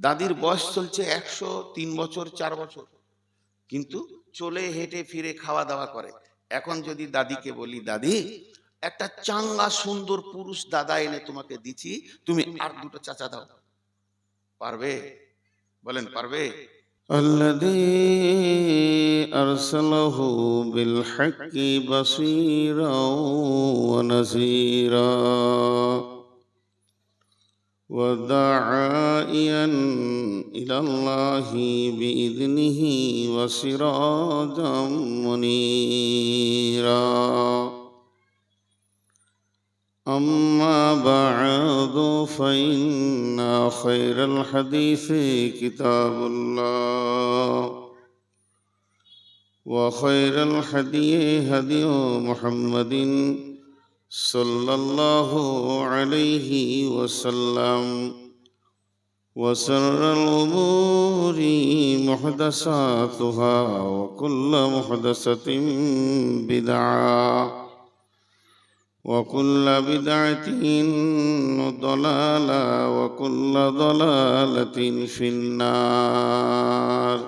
দাদির বয়স চলছে 103 বছর 4 বছর, কিন্তু চলে হেঁটে ফিরে খাওয়া দাওয়া করে। এখন যদি দাদিকে বলি, দাদি একটা চাঙ্গা সুন্দর পুরুষ দাদা এনে তোমাকে দিচ্ছি, তুমি আর দুটো চাচা দাও, পারবে? বলেন পারবে? الذي أرسله بالحق بصيرا ونذيرا وداعيا إلى الله بإذنه وسراجا منيرا. أما بعد فإن خير الحديث كتاب الله وخير الهدي هدي محمد صلى الله عليه وسلم وشر الأمور محدثاتها وكل محدثة بدعة وكل بدعة ضلالة وكل ضلالة في النار.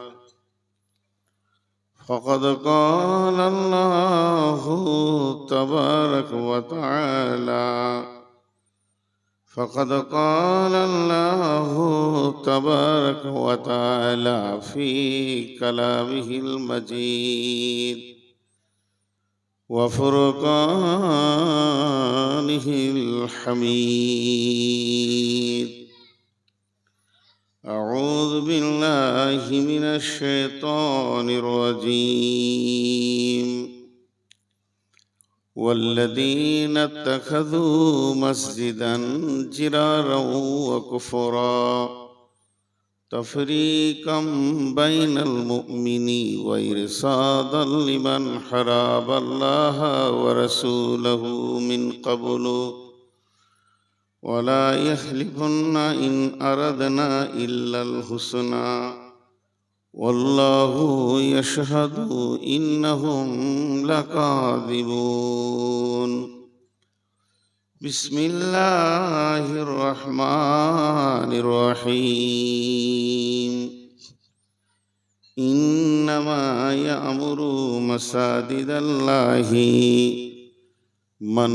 فقد قال الله تبارك وتعالى فقد قال الله تبارك وتعالى في كلامه المجيد وفرقانه الحميد. أعوذ بالله من الشيطان الرجيم. والذين اتخذوا مسجدا جرارا وكفرا تفريقا بين المؤمنين وإرصادا لمن حارب الله ورسوله من قبل ولا يحلفن إن أردنا إلا الحسنى والله يشهد إنهم لكاذبون. بسم الله الرحمن الرحيم. إنما يأمر مساجد الله من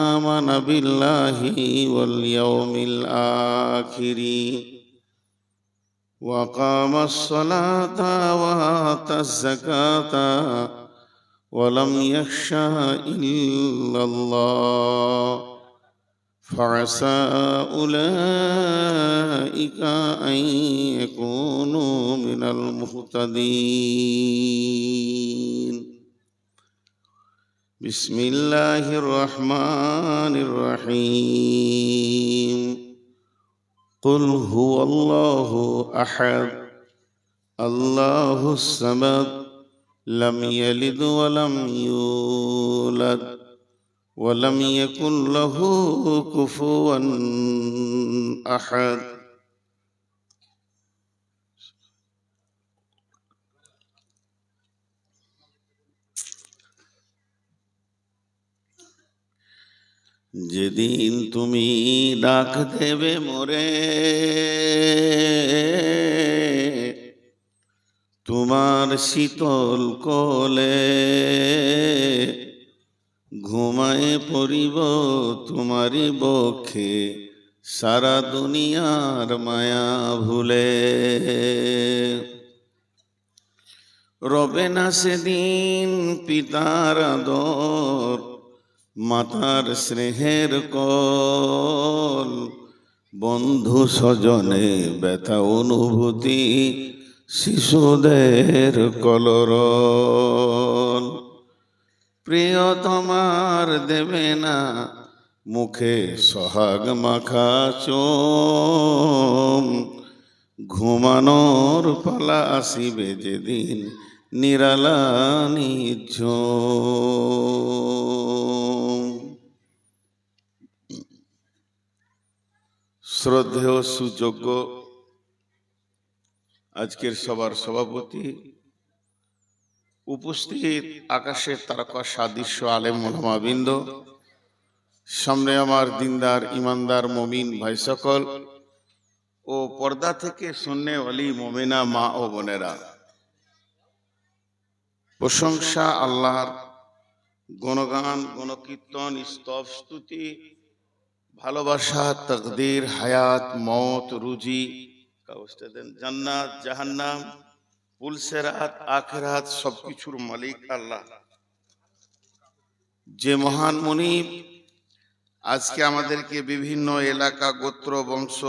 آمن بالله واليوم الآخر وقام الصلاة وآتى الزكاة ولم يخش إلا الله فعسى أولئك أن يكونوا من المهتدين. بسم الله الرحمن الرحيم. قل هو الله أحد الله الصمد لم يلد ولم يولد ولم يكن له كفوا أحد. যেদিন তুমি ডাক দেবে মোরে, তোমার শীতল কোলে ঘুমায় পড়িব তোমারই বক্ষে সারা দুনিয়ার মায়া ভুলে। রবে না সেদিন পিতার আদর মাতার স্নেহের কল, বন্ধু স্বজনে ব্যথা অনুভূতি শিশুদের কলরল। প্রিয় তোমার দেবে না মুখে সোহাগ মাখা চোম, ঘুমানোর পালা আসিবে যেদিন নিরালা নিঝুম। শ্রদ্ধেয় সুযোগ্য আজকের সবার সভাপতি, উপস্থিত আকাশের তারকা সাদৃশ্য আলেম ওলামাবৃন্দ, সামনে আমার দিনদার ইমানদার মমিন ভাই সকল, ও পর্দা থেকে শুননে ওয়ালি মোমেনা মা ও বোনেরা, প্রশংসা আল্লাহর, গুণগান, গুণকীর্তন, স্তব স্তুতি, ভালোবাসা, তকদির, হায়াত, মওত, রুজি, জান্নাত, জাহান্নাম, পুলসেরাত, আখিরাত, সবকিছুর মালিক আল্লাহ। যে মহান মুনিব আজকে আমাদেরকে বিভিন্ন এলাকা, গোত্র, বংশ,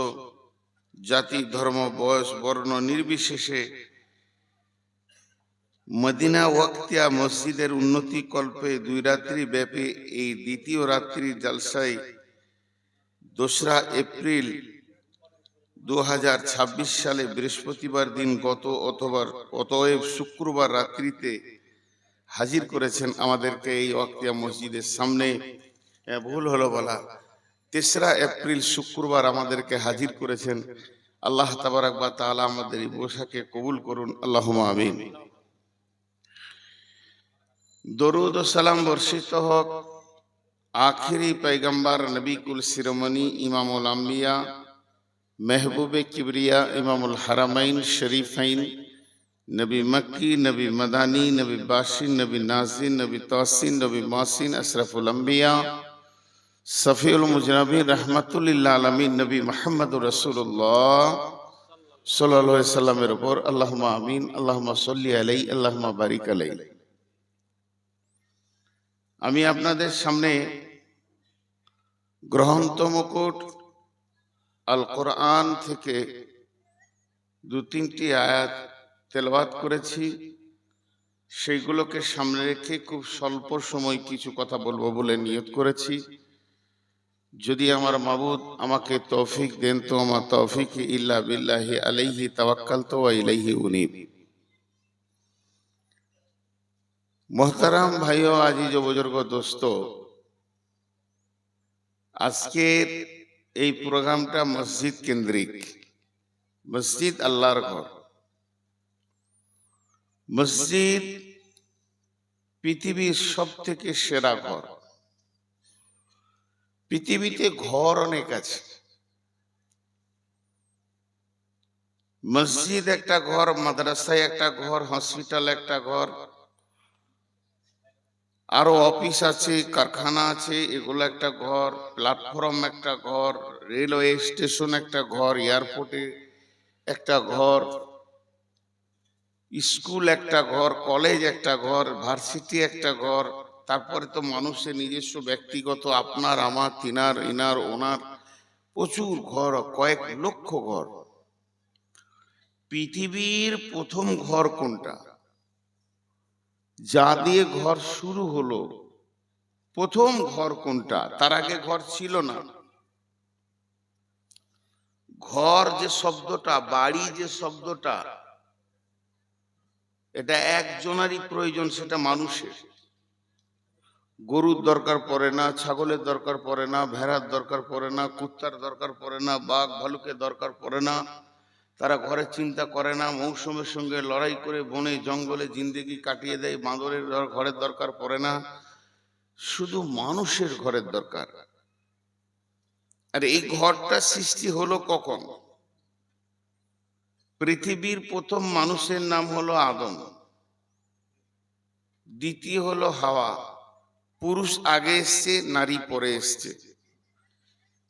জাতি, ধর্ম, বয়স, বর্ণ নির্বিশেষে মদিনা ওয়াক্তিয়া মসজিদের উন্নতি কল্পে 2 রাত্রি ব্যাপী এই দ্বিতীয় রাত্রির জলসায় 2রা এপ্রিল 2026 সালে বৃহস্পতিবার দিন অতএব শুক্রবার রাত্রিতে হাজির করেছেন আমাদেরকে এই ওয়াক্তিয়া মসজিদের সামনে। ভুল হলো বলা, 3রা এপ্রিল শুক্রবার আমাদেরকে হাজির করেছেন। আল্লাহ তাবারাক ওয়া তাআলা আমাদের এই বসাকে কবুল করুন, আল্লাহুম্মা আমিন। দরুদ ও সালাম বর্ষিত হোক আখিরি পয়গম্বর নবী কুল শিরোমণি ইমামুল আম্বিয়া মেহবুবে কিবরিয়া ইমামুল হারামাইন শরীফাইন, নবী মক্কি, নবী মদানী, নবী বাশিন, নবী নাজিন, নবী তাসিন, নবী মাসিন, আশরাফুল আম্বিয়া, সফিউল মুজনাবিন, রাহমাতুল লিল আলামিন, নবী মুহাম্মদুর রাসূলুল্লাহ সাল্লাল্লাহু আলাইহি সাল্লামের উপর আল্লাহুম্মা আমিন। আল্লাহুম্মা সাল্লি আলাইহি, আল্লাহুম্মা বারিক আলাইহি। আমি আপনাদের সামনে গ্রন্থ মুকুট আল কোরআন থেকে 2-3টি আয়াত তেলাওয়াত করেছি। সেইগুলোকে সামনে রেখে খুব স্বল্প সময় কিছু কথা বলবো বলে নিয়ত করেছি। যদি আমার মাবুদ আমাকে তৌফিক দেন তো আমার তৌফিক ইল্লা বিল্লাহি আলাইহি তাওয়াক্কালতু ওয়া ইলাইহি উনীব। মোহতারাম ভাইও, আজিজ ও বুজুর্গ, দোস্ত, আজকের এই প্রোগ্রামটা মসজিদ কেন্দ্রিক। মসজিদ আল্লাহর ঘর। মসজিদ পৃথিবীর সব থেকে সেরা ঘর। পৃথিবীতে ঘর অনেক আছে, মসজিদ একটা ঘর, মাদ্রাসায় একটা ঘর, হসপিটাল একটা ঘর, আরো অফিস আছে, কারখানা আছে, এগুলো একটা ঘর, প্ল্যাটফর্ম একটা ঘর, রেলওয়ে স্টেশন একটা ঘর, এয়ারপোর্টে একটা ঘর, স্কুল একটা ঘর, কলেজ একটা ঘর, ভার্সিটি একটা ঘর। তারপরে তো মানুষের নিজস্ব ব্যক্তিগত আপনার আমার, তিনার ইনার ওনার প্রচুর ঘর, কয়েক লক্ষ ঘর। পৃথিবীর প্রথম ঘর কোনটা? যা দিয়ে ঘর শুরু হলো, প্রথম ঘর কোনটা? তার আগে ঘর ছিল না। ঘর যে শব্দটা, বাড়ি যে শব্দটা, এটা একজনারই প্রয়োজন, সেটা মানুষের। গরুর দরকার পড়ে না, ছাগলের দরকার পড়ে না, ভেড়ার দরকার পড়ে না, কুত্তার দরকার পড়ে না, বাঘ ভালুকের দরকার পড়ে না। তারা ঘরের চিন্তা করে না, মৌসুমের সঙ্গে লড়াই করে বনে জঙ্গলে জিন্দেগি কাটিয়ে দেয়। বাঁদরের ঘরের দরকার পড়ে না, শুধু মানুষের ঘরের দরকার। আর এই ঘরটা সৃষ্টি হলো কখন? পৃথিবীর প্রথম মানুষের নাম হলো আদম, দ্বিতীয় হলো হাওয়া। পুরুষ আগে এসছে, নারী পরে এসছে।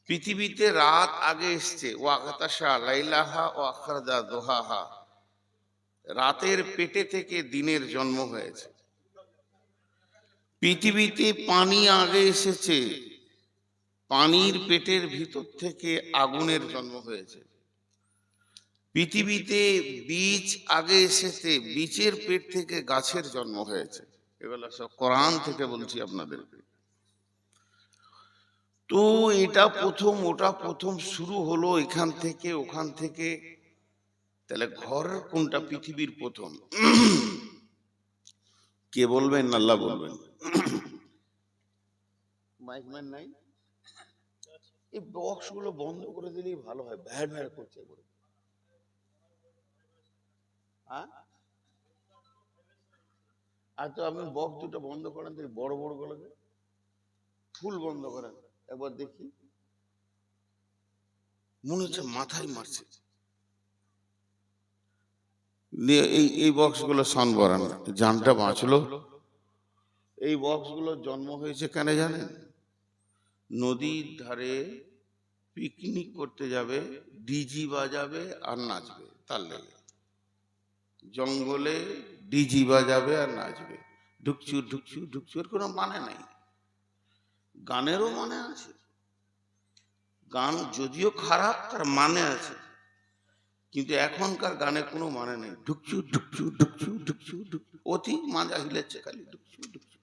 পৃথিবীতে রাত আগে এসছে, ওয়াগাতাশা লাইলাহা ও আখরাজা দোহাহা। রাতের পেটে থেকে দিনের জন্ম হয়েছে। পৃথিবীতে পানি আগে এসেছে, পানির পেটের ভিতর থেকে আগুনের জন্ম হয়েছে। পৃথিবীতে বীজ আগে এসেছে, বীজের পেট থেকে গাছের জন্ম হয়েছে। এগুলো সব কোরআন থেকে বলছি আপনাদেরকে। তো এটা প্রথম, ওটা প্রথম, শুরু হলো এখান থেকে ওখান থেকে। তাহলে ঘর কোনটা পৃথিবীর প্রথম? কে বলবেন? আল্লাহ বলবেন। মাইকম্যান নাই? এই বক্স গুলো বন্ধ করে দিলেই ভালো হয়, ভ্যাট ভ্যাট করছে। আর তো আপনি বক্স দুটো বন্ধ করেন, বড় বড় গুলোকে ফুল বন্ধ করেন, একবার দেখি। মনে হচ্ছে মাথায় মারছে। দিয়ে এই বক্সগুলো সন বরান, জানটা বাঁচলো। এই বক্সগুলো জন্ম হয়েছে কেন জানেন? নদীর ধারে পিকনিক করতে যাবে, ডিজি বাজাবে আর নাচবে, তার লেগে। জঙ্গলে ডিজি বাজাবে আর নাচবে, ঢুকচুর ঢুকচুর ঢুকচুর, কোনো মানে নাই। গানেরও মানে আছে, গান যদিও খারাপ তার মানে আছে, কিন্তু এখনকার গানে কোনো মানে নেই। ঢুকচুর ঢুকচুর ঢুকচুর ঢুকচুর ঢুকচুর, অতি মাজা হিলেছে খালি ঢুকচুর ঢুকচুর।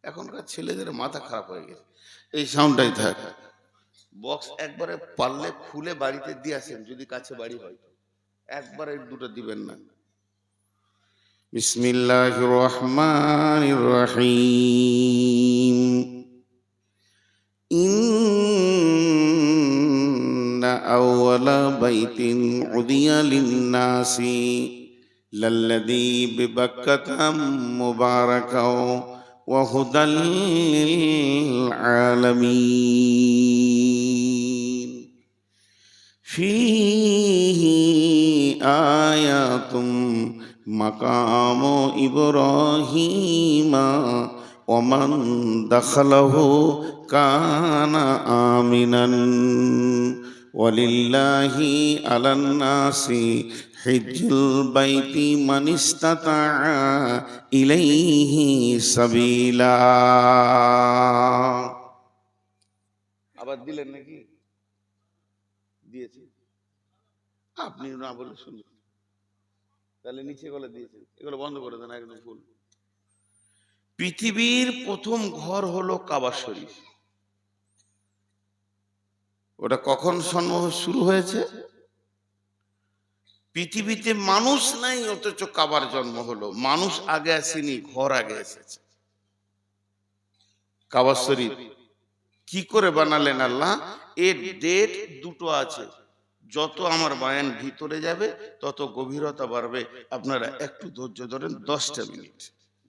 এখনকার ছেলেদের মাথা খারাপ হয়ে গেছে, এই সাউন্ডটাই থাক। বক্স একবারে পারলে খুলে বাড়িতে দিয়ে আসেন, যদি কাছে বাড়ি হয়, একবারে দুটো দিবেন না। বিসমিল্লাহির রহমানির রহিম। ইন্না আউওয়ালা বাইতিন উদিয়া লিন-নাসি লাল্লাযী বিবাক্কাতা মুবারাকাও ওয়া হুদাল লিল আলামিন। ফীহি আয়াতুম মাকামু ইব্রাহিমা ওয়া মান দাখালাহু কানা আমিনান ওয়ালিল্লাহি আলান নাসি হিজ্জুল বাইতি মান ইসতাতা ইলাইহি সাবিলা। আবার দিলেন নাকি? দিয়েছে, আপনি না বলে শুনুন, তাহলে নিচে গলা দিয়েছেন, এগুলো বন্ধ করে দেন, একদম ভুল। পৃথিবীর প্রথম ঘর হলো কাবা শরীফ। ওটা কখন শুরু হয়েছে? পৃথিবীতে মানুষ নাই অথচ কাবার জন্ম হলো। মানুষ আগে আসেনি, ঘর আগে এসেছে। কাবা শরীফ কি করে বানালেন আল্লাহ? এর ডেট দুটো আছে। যত আমার বয়ান ভিতরে যাবে তত গভীরতা বাড়বে। আপনারা একটু ধৈর্য ধরেন, 10টা মিনিট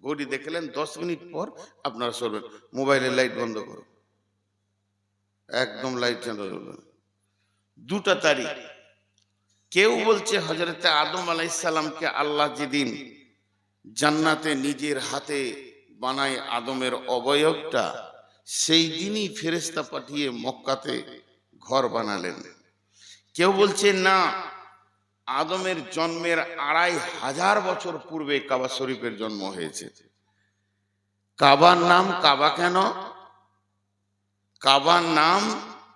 ঘড়ি দেখলেন, 10 মিনিট পর আপনারা চলবেন। মোবাইলের লাইট বন্ধ করুন, একদম লাইট চালু করবেন। 2টা তারিখ। কেউ বলছে হযরতে আদম আলাইহিস সালামকে আল্লাহ যেদিন জান্নাতে নিজের হাতে বানায় আদমের অবয়বটা, সেই দিনই ফেরেশতা পাঠিয়ে মক্কাতে ঘর বানালেন। কেউ বলছে না, আদমের জন্মের 2500 বছর পূর্বে কাবা শরীফের জন্ম হয়েছে। কাবার নাম কাবা কেন? কাবার নাম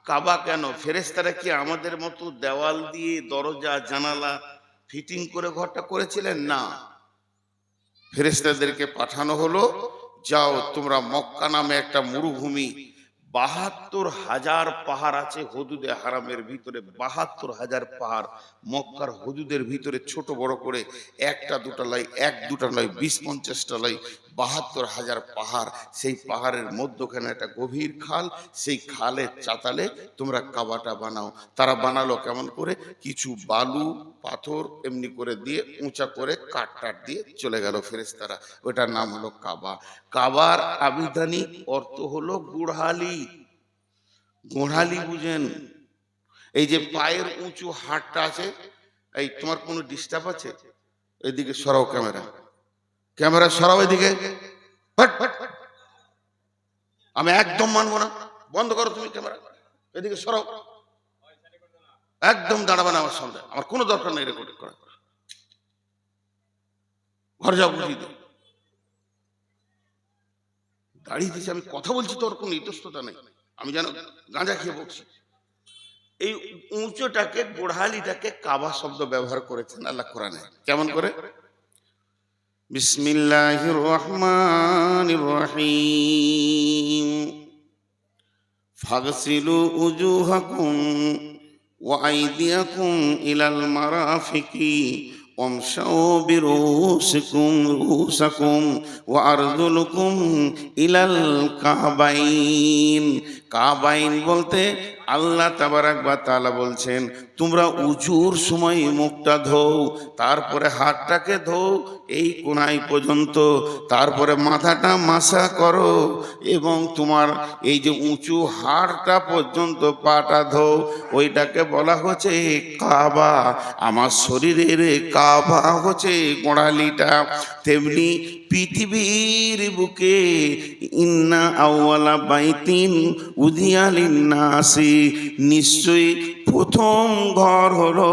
কাবা কেন? ফেরেশতারা কি আমাদের মতো দেওয়াল দিয়ে দরজা জানালা ফিটিং করে ঘরটা করেছিলেন? না, ফেরেশতাদেরকে পাঠানো হলো, যাও তোমরা মক্কা নামে একটা মরুভূমি, 72,000 পাহাড় আছে হুদুদে হারামের ভিতরে, 72,000 পাহাড় মক্কার হুদুদের ভিতরে, ছোট বড় করে একটা দুটা লাই, এক দুটা নয়, 20-50টা লাই, 72,000 পাহাড়। সেই পাহাড়ের মধ্যখানে একটা গভীর খাল, সেই খালের চাতালে তোমরা কাবাটা বানাও। তারা বানালো কেমন করে? কিছু বালু পাথর এমনি করে দিয়ে উঁচা করে কাঠ টাট দিয়ে চলে গেল ফেরেশতারা। ওটার নাম হলো কাবা। কাবার আবিধানিক অর্থ হলো গোড়ালি। গোড়ালি বুঝেন? এই যে পায়ের উঁচু হাড়টা আছে, এই তোমার কোনো ডিস্টার্ব আছে? এদিকে সরাও ক্যামেরা, ক্যামেরা সরাও এদিকে। Hot, hot, hot. আমি একদম মানবো না, বন্ধ করো তুমি ক্যামেরা, এদিকে সরাও, একদম দাঁড়াবে না আমার সামনে, আমার কোনো দরকার নেই রেকর্ড করা। ঘর যাও, বুঝিয়ে দাও। দাঁড়িয়ে দিয়েছি, আমি কথা বলছি, তোর কোনো ইতস্ততা নেই, আমি যেন গাঁজা খেয়ে বলছি। এই উঁচুটাকে, গোড়ালিটাকে কাবা শব্দ ব্যবহার করেছেন আল্লাহ কোরআনে। কেমন করে? বিসমিল্লাহির রহমানির রহিম। ফাগসিলু উজুহাকুম ওয়া আইদিয়াকুম ইলাল মারাফিকি ওয়ামশাউ বিরুসিকুম ওয়া আরজুলুকুম ইলাল কাবাইন। কাবাইন বলতে আল্লাহ তাবারাক ওয়া তাআলা বলছেন তোমরা উজুর সময় মুখটা ধোও, তারপরে হাতটাকে ধোও এই কোনাই পর্যন্ত, তারপরে মাথাটা মাসা করো এবং তোমার এই যে উঁচু হাড়টা পর্যন্ত পাটা ধোও, ওইটাকে বলা হচ্ছে কাবা। আমার শরীরের কাবা হচ্ছে গোড়ালিটা। তেমনি পৃথিবীর বুকে ইন্না আউয়ালা বাইতিন উযিয়া লিন্নাসি, নিশ্চয়ই প্রথম ঘর হলো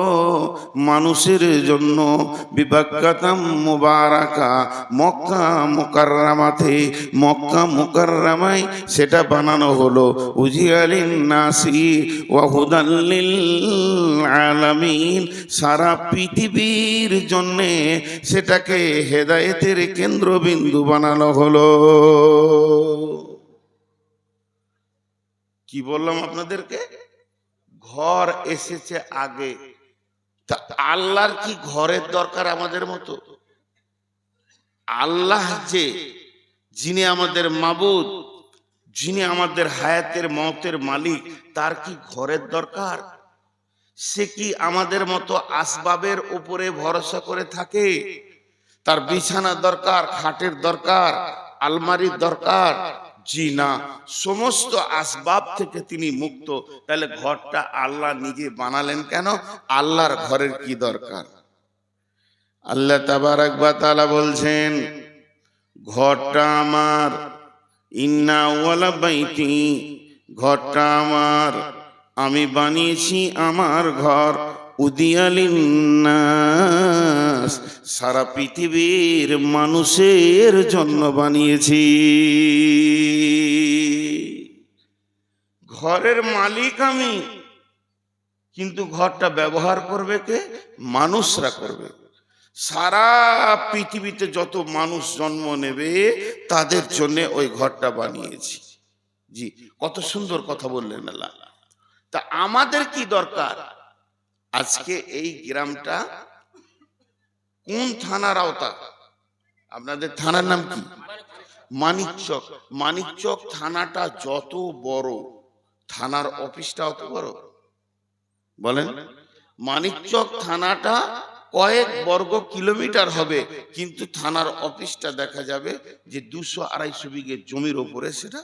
মানুষের জন্য বিবাক্কাতাম মুবারাকা, মক্কা মুকাররামাতে, মক্কা মুকাররামায় সেটা বানানো হলো উযিয়া লিন্নাসি ওয়া হুদাল লিল আলামিন, সারা পৃথিবীর জন্যে সেটাকে হেদায়েতের কেন্দ্রবিন্দু বানানো হলো। কি বললাম আপনাদেরকে? ঘর এসেছে আগে। তা আল্লাহর কি ঘরের দরকার আমাদের মতো? আল্লাহ যে, যিনি আমাদের মাবুদ, যিনি আমাদের হায়াতের মওতের মালিক, তার কি ঘরের দরকার? সে কি আমাদের মতো আসবাবের উপরে ভরসা করে থাকে? তার বিছানা দরকার, খাটের দরকার, আলমারির দরকার? জি না, সমস্ত আসবাব থেকে তিনি মুক্ত। তাহলে ঘরটা আল্লাহ নিজে বানালেন কেন? আল্লাহর ঘরের কি দরকার? আল্লাহ তাবারাক ওয়া তাআলা বলছেন ঘরটা আমার, ইন্না ওয়ালা বাইতি, ঘরটা আমার, আমি বানিয়েছি আমার ঘর, উযিয়া লিন্নাস, সারা পৃথিবীর মানুষের জন্য বানিয়েছি। ঘরের মালিক আমি, কিন্তু ঘরটা ব্যবহার করবে কে? মানুষরা করবে। সারা পৃথিবীতে যত মানুষ জন্ম নেবে তাদের জন্য ওই ঘরটা বানিয়েছি। জি, কত সুন্দর কথা বললেন আল্লাহ। তা আমাদের কি দরকার? আজকে এই গ্রামটা কোন থানার আওতা? আপনাদের থানার নাম কি? মানিকচক। মানিকচক থানাটা যত বড়, থানার অফিসটা অত বড়। বলেন, মানিকচক থানাটা কয়েক বর্গ কিলোমিটার হবে, কিন্তু থানার অফিসটা দেখা যাবে যে 200-250 বিঘে জমির উপরে, সেটা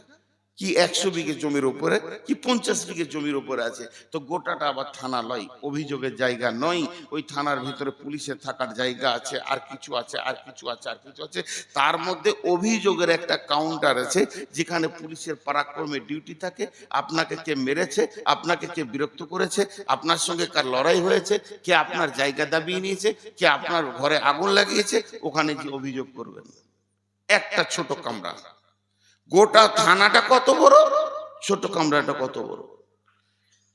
কি 100 বিঘে জমির উপরে কি 50 বিঘে জমির উপরে আছে। তো গোটাটা আবার থানা নয়, অভিযোগের জায়গা নয়। ওই থানার ভিতরে পুলিশের থাকার জায়গা আছে, আর কিছু আছে, আর কিছু আছে, আর কিছু আছে। তার মধ্যে অভিযোগের একটা কাউন্টার আছে, যেখানে পুলিশের পরাক্রমে ডিউটি থাকে। আপনাকে কে মেরেছে, আপনাকে কে বিরক্ত করেছে, আপনার সঙ্গে কার লড়াই হয়েছে, কে আপনার জায়গা দাবিয়ে নিয়েছে, কে আপনার ঘরে আগুন লাগিয়েছে, ওখানে যে অভিযোগ করবেন। একটা ছোট কামরা, গোটা থানাটা কত বড়, ছোট কামরাটা কত বড়।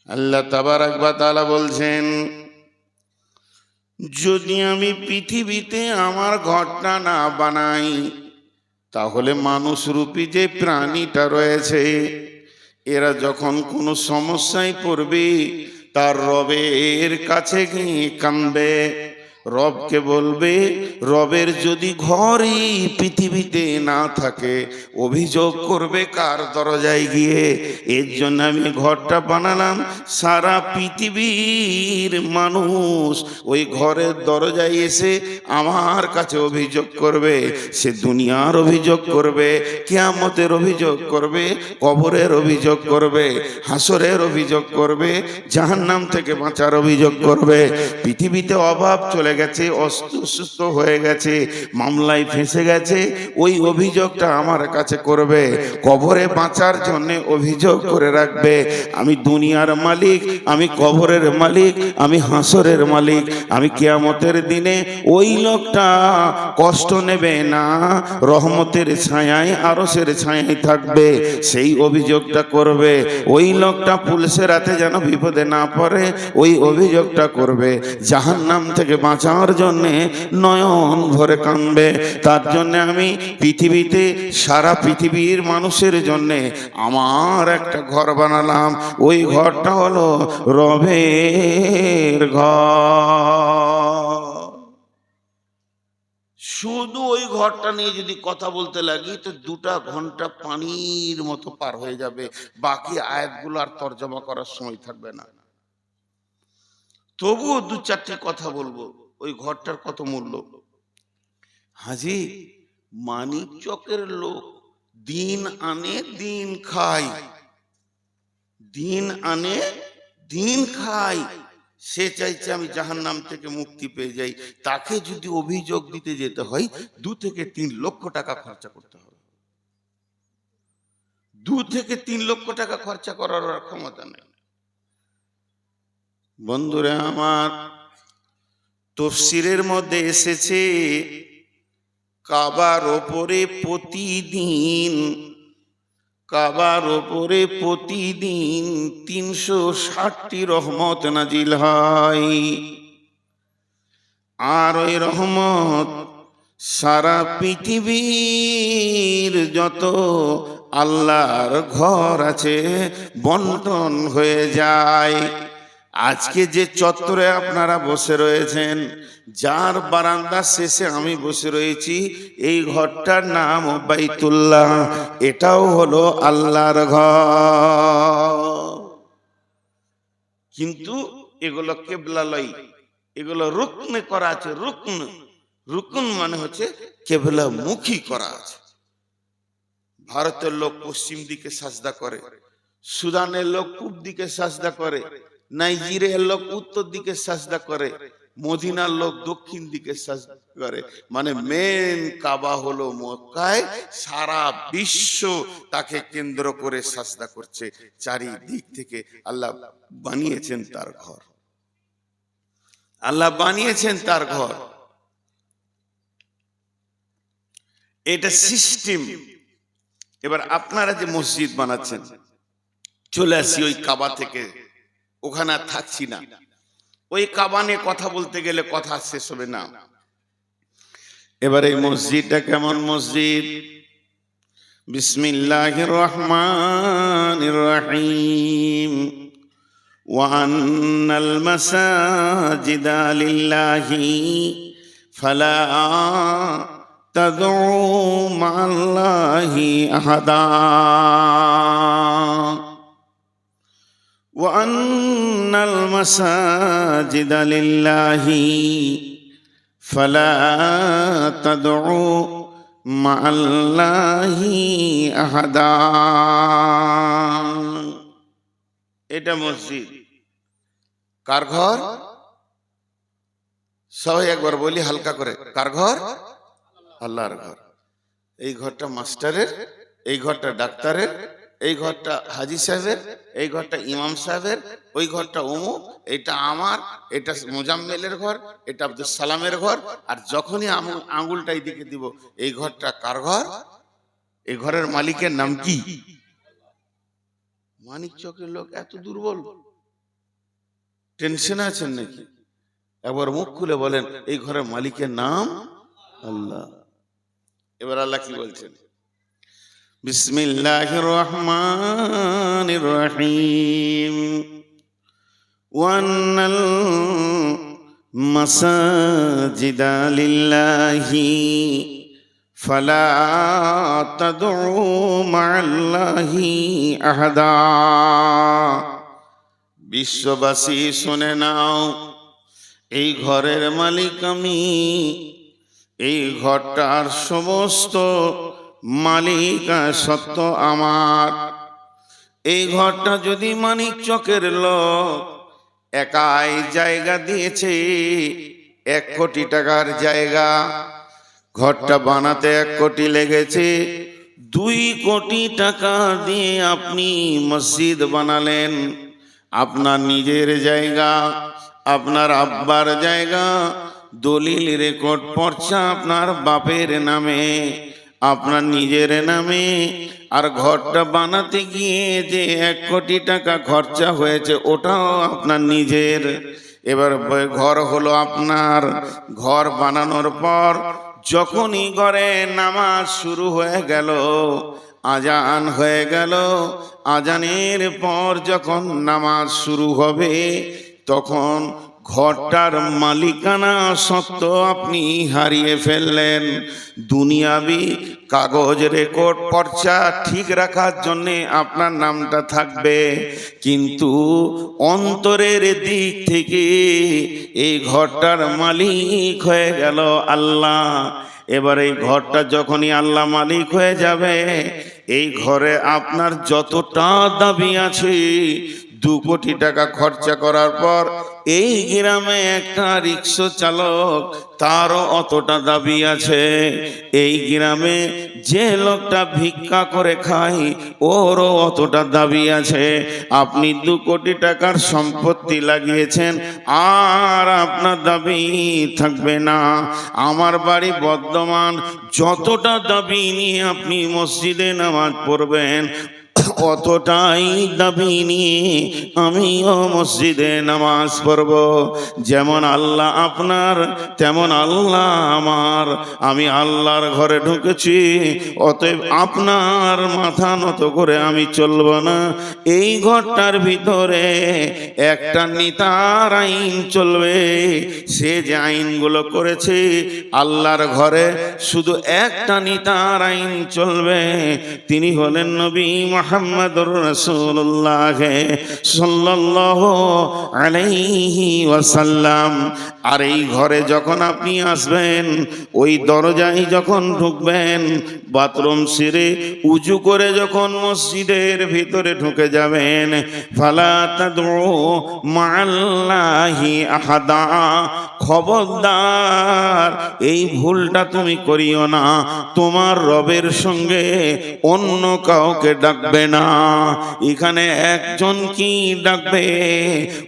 আল্লাহ তাবারাক ওয়া তাআলা বলছেন যদি আমি পৃথিবীতে আমার ঘরটা না বানাই, তাহলে মানুষ রূপী যে প্রাণীটা রয়েছে, এরা যখন কোনো সমস্যায় পড়বে তার রবের কাছে গিয়ে কাঁদবে, রবকে বলবে। রবের যদি ঘরই পৃথিবীতে না থাকে, অভিযোগ করবে কার দরজায় গিয়ে? এর জন্য আমি ঘরটা বানালাম, সারা পৃথিবীর মানুষ ওই ঘরের দরজায় এসে আমার কাছে অভিযোগ করবে। সে দুনিয়ার অভিযোগ করবে, কিয়ামতের অভিযোগ করবে, কবরের অভিযোগ করবে, হাসরের অভিযোগ করবে, জাহান্নাম থেকে বাঁচার অভিযোগ করবে। পৃথিবীতে অভাব চলে গেছে, অসুস্থ হয়ে গেছে, মামলায় ফেঁসে গেছে, ওই অভিযোগটা আমার কাছে করবে। কবরে বাঁচার জন্য অভিযোগ করে রাখবে। আমি দুনিয়ার মালিক, আমি কবরের মালিক, আমি হাসরের মালিক। আমি কিয়ামতের দিনে ওই লোকটা কষ্ট নেবে না, রহমতের ছায়ায়, আরশের ছায়ায় থাকবে, সেই অভিযোগটা করবে। ওই লোকটা পুলিশের হাতে যেন বিপদে না পড়ে, ওই অভিযোগটা করবে। জাহান্নাম থেকে বাঁচার জন্যে নয়ন ভরে কাঁদবে। তার জন্য আমি পৃথিবীতে সারা পৃথিবীর মানুষের জন্যে আমার একটা ঘর বানালাম। ওই ঘরটা হলো রবের ঘর। শুধু ওই ঘরটা নিয়ে যদি কথা বলতে লাগি তো 2টা ঘন্টা পানির মতো পার হয়ে যাবে, বাকি আয়াতগুলো আর তর্জমা করার সময় থাকবে না। তবুও 2-4টি কথা বলবো। ওই ঘরটার কত মূল্য। হাজি, মানিক চকের লোক দিন আনে দিন খায়, দিন আনে দিন খায়। সে চাইছে আমি জাহান্নাম থেকে মুক্তি পেয়ে যাই। তাকে যদি অভিযোগ দিতে যেতে হয় 2 থেকে 3 লক্ষ টাকা খরচা করতে হবে। 2 থেকে 3 লক্ষ টাকা খরচা করার আর ক্ষমতা নেই। বন্ধুরা আমার, তাফসীরের মধ্যে এসেছে কাবার ওপরে প্রতিদিন, কাবার ওপরে প্রতিদিন 360টি রহমত নাজিল হয়। আর ওই রহমত সারা পৃথিবীর যত আল্লাহর ঘর আছে বন্টন হয়ে যায়। আজকে যে চত্বরে আপনারা বসে রয়েছেন, যার বারান্দার শেষে আমি বসে রয়েছি, এই ঘরটার নাম বাইতুল্লাহ। এটাও হলো আল্লাহর ঘর। কিন্তু এগুলো কেবলালয়, এগুলো রুকনে করা আছে। রুকন, রুকন মানে হচ্ছে কেবলা মুখী করা আছে। ভারতের লোক পশ্চিম দিকে সাজদা করে, সুদানের লোক পূব দিকে সাজদা করে, নাইজেরিয়ার লোক উত্তর দিকে সাজদা করে, মদিনার লোক দক্ষিণ দিকে সাজদা করে। মানে মেন কাবা হলো মক্কায়, সারা বিশ্ব তাকে কেন্দ্র করে সাজদা করছে। চারিদিক থেকে আল্লাহ বানিয়েছেন তার ঘর, আল্লাহ বানিয়েছেন তার ঘর। এটা সিস্টেম। এবার আপনারা যে মসজিদ বানাচ্ছেন, চলে আসি ওই কাবা থেকে, ওখানে আর থাকছি না। ওই কাবা নিয়ে কথা বলতে গেলে কথা শেষ হবে না। এবার এই মসজিদটা কেমন মসজিদ? বিসমিল্লাহির রহমানির রহিম। ওয়া আন্নাল মাসাজিদা লিল্লাহি ফালা তাদউ মা'আল্লাহি আহাদা ওয়া আন্নাল মাসাজিদা লিল্লাহি ফালা তাদউ মা'আল্লাহি আহাদা। এটা মসজিদ। কার ঘর? সবাই একবার বলি হালকা করে, কার ঘর? আল্লাহর ঘর। এই ঘরটা মাস্টারের, এই ঘরটা ডাক্তারের, এই ঘরটা হাজি সাহেবের, এই ঘরটা ইমাম সাহেবের, ওই ঘরটা অমুক, এটা আমার, এটা মোজাম্মেলের ঘর, এটা আব্দুল সালামের ঘর। আর যখনই আঙ্গুলটা এইদিকে দিব, এই ঘরটা কার ঘর? এই ঘরের মালিকের নাম কি? মানিক চকের লোক এত দুর্বল? টেনশন আছেন নাকি? একবার মুখ খুলে বলেন এই ঘরের মালিকের নাম আল্লাহ। এবার আল্লাহ কি বলছেন? বিসমিল্লাহির রহমানির রহিম। ওয়ান্নাল মাসাজিদা লিল্লাহি ফালা তাদউ মা'আল্লাহি আহাদা। বিশ্ববাসী শুনে নাও, এই ঘরের মালিক আমি, এই ঘরটার সমস্ত মালিক সত্য আমার। এই ঘরটা যদি মানিক চকের লোক একাই জায়গা দিয়েছে, 1 কোটি টাকার জায়গা, ঘরটা বানাতে 1 কোটি লেগেছে, 2 কোটি টাকা দিয়ে আপনি মসজিদ বানালেন। আপনার নিজের জায়গা, আপনার আব্বার জায়গা, দলিল রেকর্ড পড়ছে আপনার বাপের নামে, আপনার নিজের নামে। আর ঘরটা বানাতে গিয়ে যে 1 কোটি টাকা খরচা হয়েছে ওটাও আপনার নিজের। এবার ঘর হলো আপনার। ঘর বানানোর পর যখনই ঘরে নামাজ শুরু হয়ে গেল, আজান হয়ে গেল, আজানের পর যখন নামাজ শুরু হবে তখন ঘরটার মালিকানা সত্ত্ব আপনি হারিয়ে ফেললেন। দুনিয়াবি কাগজ রেকর্ড পর্চা ঠিক রাখার জন্য আপনার নামটা থাকবে, কিন্তু অন্তরের দিক থেকে এই ঘরটার মালিক হয়ে গেল আল্লাহ। এবার এই ঘরটা যখনই আল্লাহ মালিক হয়ে যাবে, এই ঘরে আপনার যতটা দাবি আছে, 2 কোটি টাকা খরচা করার পর এই গ্রামে একটা রিক্সা চালক, তারও অতটা দাবি আছে। এই গ্রামে যে লোকটা ভিক্ষা করে খায়, ওরও অতটা দাবি আছে। আপনি 2 কোটি টাকার সম্পত্তি লাগিয়েছেন, আর আপনার দাবি থাকবে না। আমার বাড়ি বর্ধমান, যতটা দাবি নিয়ে আপনি মসজিদে নামাজ পড়বেন, অতটাই দাবি নিয়ে আমিও মসজিদে নামাজ পড়ব। যেমন আল্লাহ আপনার, তেমন আল্লাহ আমার। আমি আল্লাহর ঘরে ঢুকেছি, অতএব আপনার মাথা নত করে আমি চলব না। এই ঘরটার ভিতরে একটা নিতার আইন চলবে। সে যে আইনগুলো করেছে, আল্লাহর ঘরে শুধু একটা নিতার আইন চলবে। তিনি হলেন নবী মুহাম্মদুর রাসূলুল্লাহ সাল্লাল্লাহু আলাইহি ওয়াসাল্লাম। আর এই ঘরে যখন আপনি আসবেন, ওই দরজায় যখন ঢুকবেন, বাথরুম সেরে উজু করে যখন মসজিদের ভিতরে ঢুকে যাবেন, ফালা তাদউ মাআল্লাহি আহাদা, খবরদার এই ভুলটা তুমি করিও না, তোমার রবের সঙ্গে অন্য কাউকে ডাকবে না। এখানে একজন কি ডাকবে?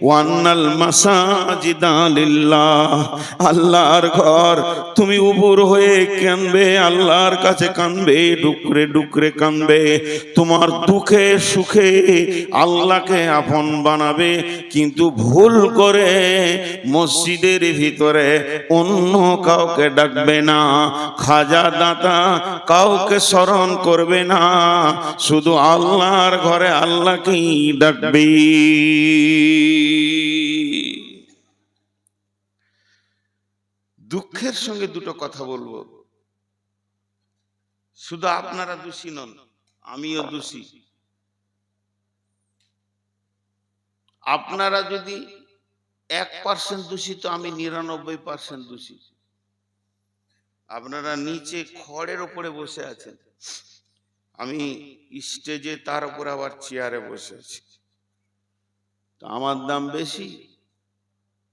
ওয়ান্নাল মাসাজিদা লিল্লাহ, আল্লাহর ঘর। তুমি উপর হয়ে কাঁদবে, আল্লাহর কাছে কাঁদবে, ডুকরে ডুকরে কাঁদবে। তোমার দুঃখে সুখে আল্লাহকে আপন বানাবে, কিন্তু ভুল করে মসজিদের ভিতরে অন্য কাউকে ডাকবে না। খাজা দাতা কাউকে স্মরণ করবে না, শুধু আল্লাহর ঘরে আল্লাহকেই ডাকবে। দুঃখের সঙ্গে দুটো কথা বলবো। শুধু আপনারা দোষী নন, আমিও দোষী। আপনারা যদি 1% দোষী, তো আমি 99% দোষী। আপনারা নিচে খড়ের উপরে বসে আছেন, আমি স্টেজে, তার উপর আবার চেয়ারে বসে আছি। তো আমার দাম বেশি,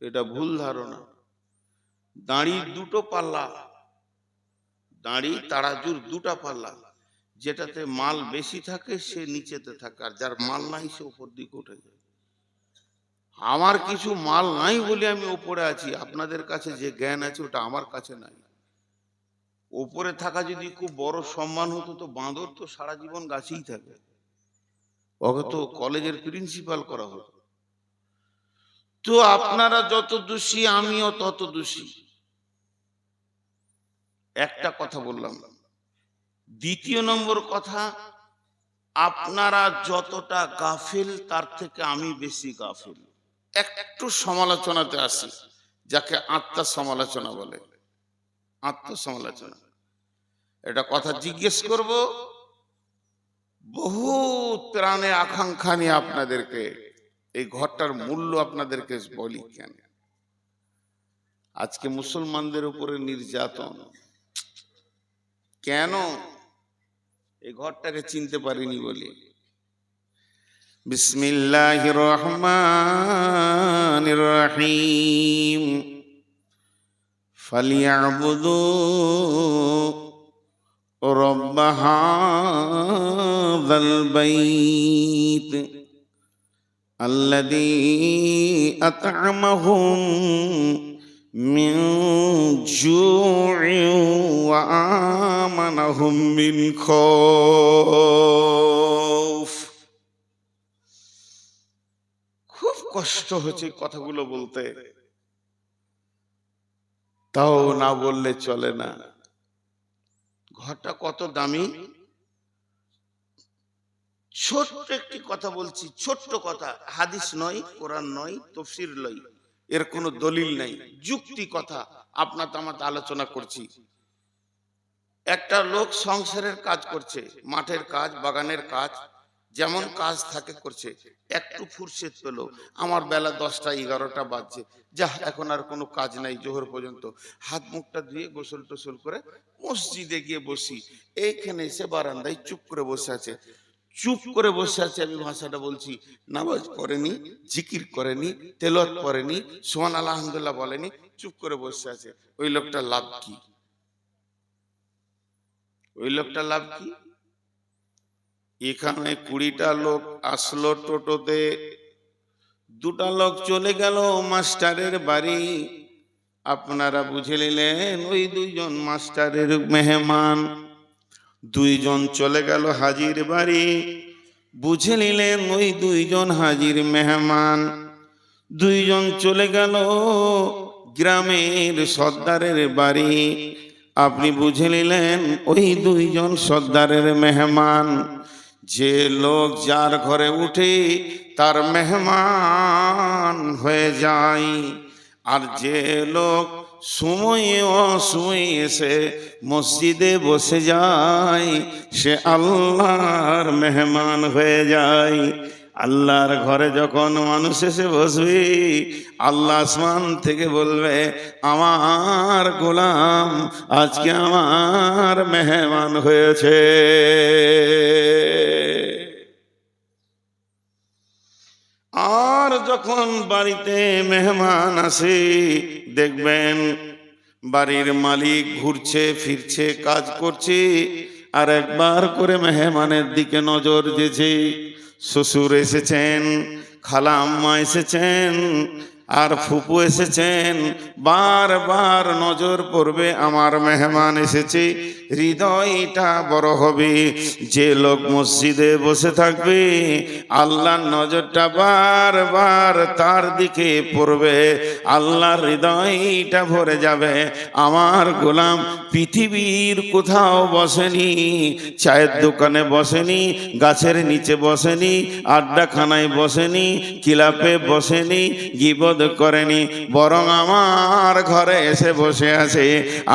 এটা ভুল ধারণা। দাঁড়ির 2টো পাল্লা, দাঁড়ি তারাজুর 2টা পাল্লা। যেটাতে মাল বেশি থাকে সে নিচেতে থাকে, আর যার মাল নাই সে উপর দিকে উঠে যায়। আমার কিছু মাল নাই বলে আমি উপরে আছি। আপনাদের কাছে যে জ্ঞান আছে ওটা আমার কাছে নাই। উপরে থাকা যদি খুব বড় সম্মান হতো, তো বাঁদর তো সারা জীবন গাছেই থাকে, ওকে তো কলেজের প্রিন্সিপাল করা হতো। তো আপনারা যত দোষী, আমিও তত দোষী। একটা কথা বললাম। দ্বিতীয় নম্বর কথা, আপনারা যতটা গাফিল, তার থেকে আমি বেশি গাফিল। একটু সমালোচনাতে আসি, যাকে আত্ম সমালোচনা বলে। আত্মসমালোচনা, এটা কথা জিজ্ঞেস করব, বহু প্রাণে আকাঙ্ক্ষা নিয়ে আপনাদেরকে, এই ঘরটার মূল্য আপনাদেরকে বলি। কেন আজকে মুসলমানদের উপরে নির্যাতন? কেন? এই ঘরটাকে চিনতে পারিনি বলি। বিসমিল্লাহির রহমানির রহিম। ফালিয়াবুদু রব্ব হাযাল বাইত আল্লাযী আত'আমাহুম মিন জু'ইন ওয়া আমানাহুম মিন খাউফ। খুব কষ্ট হচ্ছে কথাগুলো বলতে, তাও না বললে চলে না। ঘরটা কত দামি। ছোট্ট একটি কথা বলছি, ছোট্ট কথা, হাদিস নয়, কোরআন নয়, তাফসীর নয়, এর কোনো দলিল নাই, যুক্তি কথা আপনার তো আমার আলোচনা করছি। একটা লোক সংসারের কাজ করছে, মাঠের কাজ, বাগানের কাজ, যেমন কাজ থাকে করছে, একটু ফুরসেত পেল, আমার বেলা 10টা 11টা বাজছে, যা এখন আর কোনো কাজ নাই জোহর পর্যন্ত, হাত মুখটা ধুয়ে গোসল টোসল করে মসজিদে গিয়ে বসি। এইখানে এসে বারান্দায় চুপ করে বসে আছে, চুপ করে বসে আছে, আমি ভাষাটা বলছি, নামাজ পড়েনি, জিকির করেনি, তেলাওয়াত করেনি, সুবহানাল্লাহ আলহামদুলিল্লাহ বলেনি, চুপ করে বসে আছে। ওই লোকটা লাভ কি? ওই লোকটা লাভ কি? এখানে 20টা লোক আসলো টোটোতে, 2টা লোক চলে গেল মাস্টারের বাড়ি। আপনারা বুঝে নিলেন ওই 2জন মাস্টারের মেহমান। 2জন চলে গেল হাজির বাড়ি, বুঝে নিলেন ওই 2জন হাজির মেহমান। 2জন চলে গেল গ্রামের সর্দারের বাড়ি, আপনি বুঝে নিলেন ওই 2জন সর্দারের মেহমান। যে লোক যার ঘরে উঠে তার মেহমান হয়ে যায়, আর যে লোক সময়ে অসময়ে এসে মসজিদে বসে যায় সে আল্লাহর মেহমান হয়ে যায়। আল্লাহর ঘরে যখন মানুষ এসে বসবে, আল্লাহ আসমান থেকে বলবে, আমার গোলাম আজকে আমার মেহমান হয়েছে। আর যখন বাড়িতে মেহমান আসে, দেখবেন বাড়ির মালিক ঘুরছে ফিরছে কাজ করছে, আর একবার করে মেহমানের দিকে নজর দিয়েছে। শ্বশুর এসেছেন, খালা আম্মা এসেছেন, আর ফুপু এসেছেন, বারবার নজর পড়বে আমার মেহমান এসেছে, হৃদয়টা বড় হবে। যে লোক মসজিদে বসে থাকবে আল্লাহর নজরটা বারবার তার দিকে পড়বে, আল্লাহর হৃদয়টা ভরে যাবে। আমার গোলাম পৃথিবীর কোথাও বসেনি, চায়ের দোকানে বসেনি, গাছের নিচে বসেনি, আড্ডাখানায় বসেনি, ক্লাবে বসেনি, গীবত করেনি, বরং আমার ঘরে এসে বসে আছে।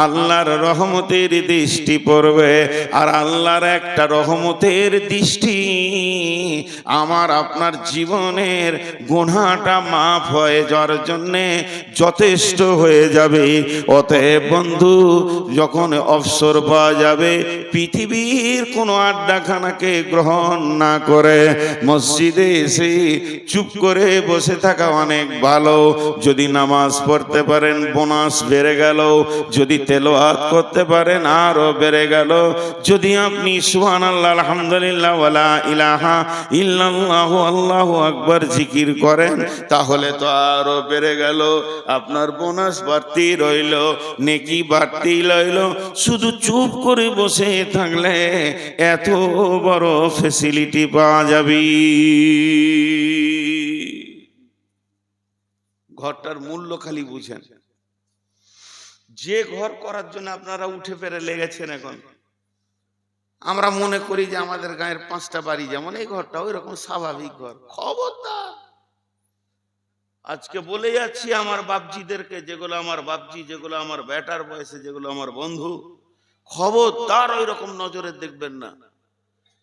আল্লাহর রহমতের দৃষ্টি পড়বে, আর আল্লাহর একটা রহমতের দৃষ্টি আমার আপনার জীবনের গুনাহটা মাফ হয়ে যাওয়ার জন্যে যথেষ্ট হয়ে যাবে। অতএব বন্ধু, যখন অবসর পাওয়া যাবে, পৃথিবীর কোনো আড্ডাখানাকে গ্রহণ না করে মসজিদে এসে চুপ করে বসে থাকা অনেক ভালো। যদি নামাজ পড়তে পারেন বোনাস বেড়ে গেল, যদি তেলাওয়াত করতে পারেন আরো বেড়ে গেল, যদি আপনি সুবহানাল্লাহ আলহামদুলিল্লাহ ওয়ালা ইলাহা ইল্লাল্লাহু আল্লাহু আকবার জিকির করেন, তাহলে তো আরো বেড়ে গেল। আপনার বোনাস বাড়তি রইল, নেকি বাড়তি রইল। শুধু চুপ করে বসে থাকলে এত বড় ফ্যাসিলিটি পাওয়া যাবে। ঘরটার মূল্য খালি বুঝেন। যে ঘর করার জন্য আপনারা উঠে পেরে লেগেছেন, এখন আমরা মনে করি যে আমাদের গায়ের 5টা বাড়ি যেমন, এই ঘরটা ওই রকম স্বাভাবিক ঘর। খবরদার, আজকে বলে যাচ্ছি আমার বাপজিদেরকে, যেগুলো আমার বাপজি, যেগুলো আমার বেটার বয়সে, যেগুলো আমার বন্ধু, খবরদার ওই রকম নজরে দেখবেন না।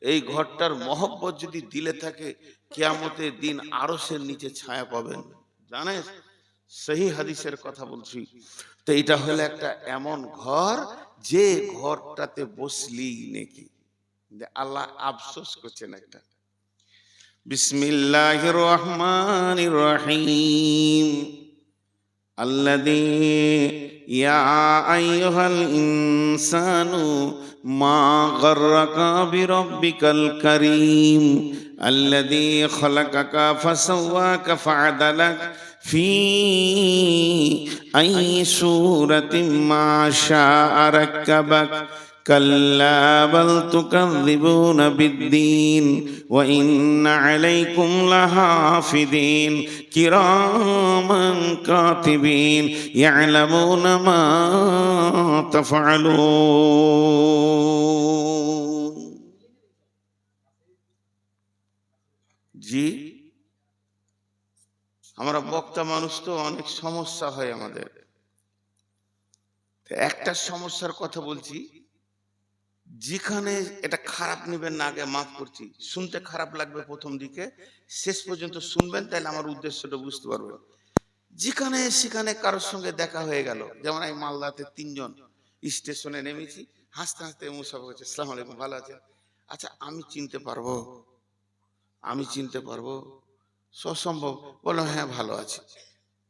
এই ঘরটার মহব্বত যদি দিলে থাকে, কিয়ামতের দিন আরশের নিচে ছায়া পাবেন। জানেন, সহি হাদিসের কথা বলছি। তো এটা হলো একটা এমন ঘর, যে ঘরটাতে বসলি নাকি আল্লাহ আফসোস করছেন একটা। বিসমিল্লাহির রহমানির রহিম। আল্লাযী ইয়া আইয়ুহাল ইনসানু মা গাররাকা বিরাব্বিকাল কারীম আল্লাযী খালাকাকা ফাসাওয়াকা ফাআদালাক ফি আই সূরাতিন মা শাআ রাক্কাবাক كلا بل تكذبون بالدين وإن عليكم لحافظين كراما كاتبين يعلمون ما تفعلون। জি আমরা বক্তা মানুষ তো অনেক সমস্যা হয় আমাদের। তো একটা সমস্যার কথা বলছি, যেখানে এটা খারাপ নেবেন না, আগে মাফ করছি, শুনতে খারাপ লাগবে প্রথম দিকে, শেষ পর্যন্ত শুনবেন তাহলে আমার উদ্দেশ্যটা বুঝতে পারবেন। যেখানে সেখানে কারোর সঙ্গে দেখা হয়ে গেল, যেমন আমি মালদাতে 3 জন স্টেশনে নেমেছি, হাসতে হাসতে মুসাফা করছে, আসসালামু আলাইকুম, ভালো আছেন? আচ্ছা আমি চিনতে পারবো? আমি চিনতে পারবো? সসম্ভব। বললাম হ্যাঁ ভালো আছি।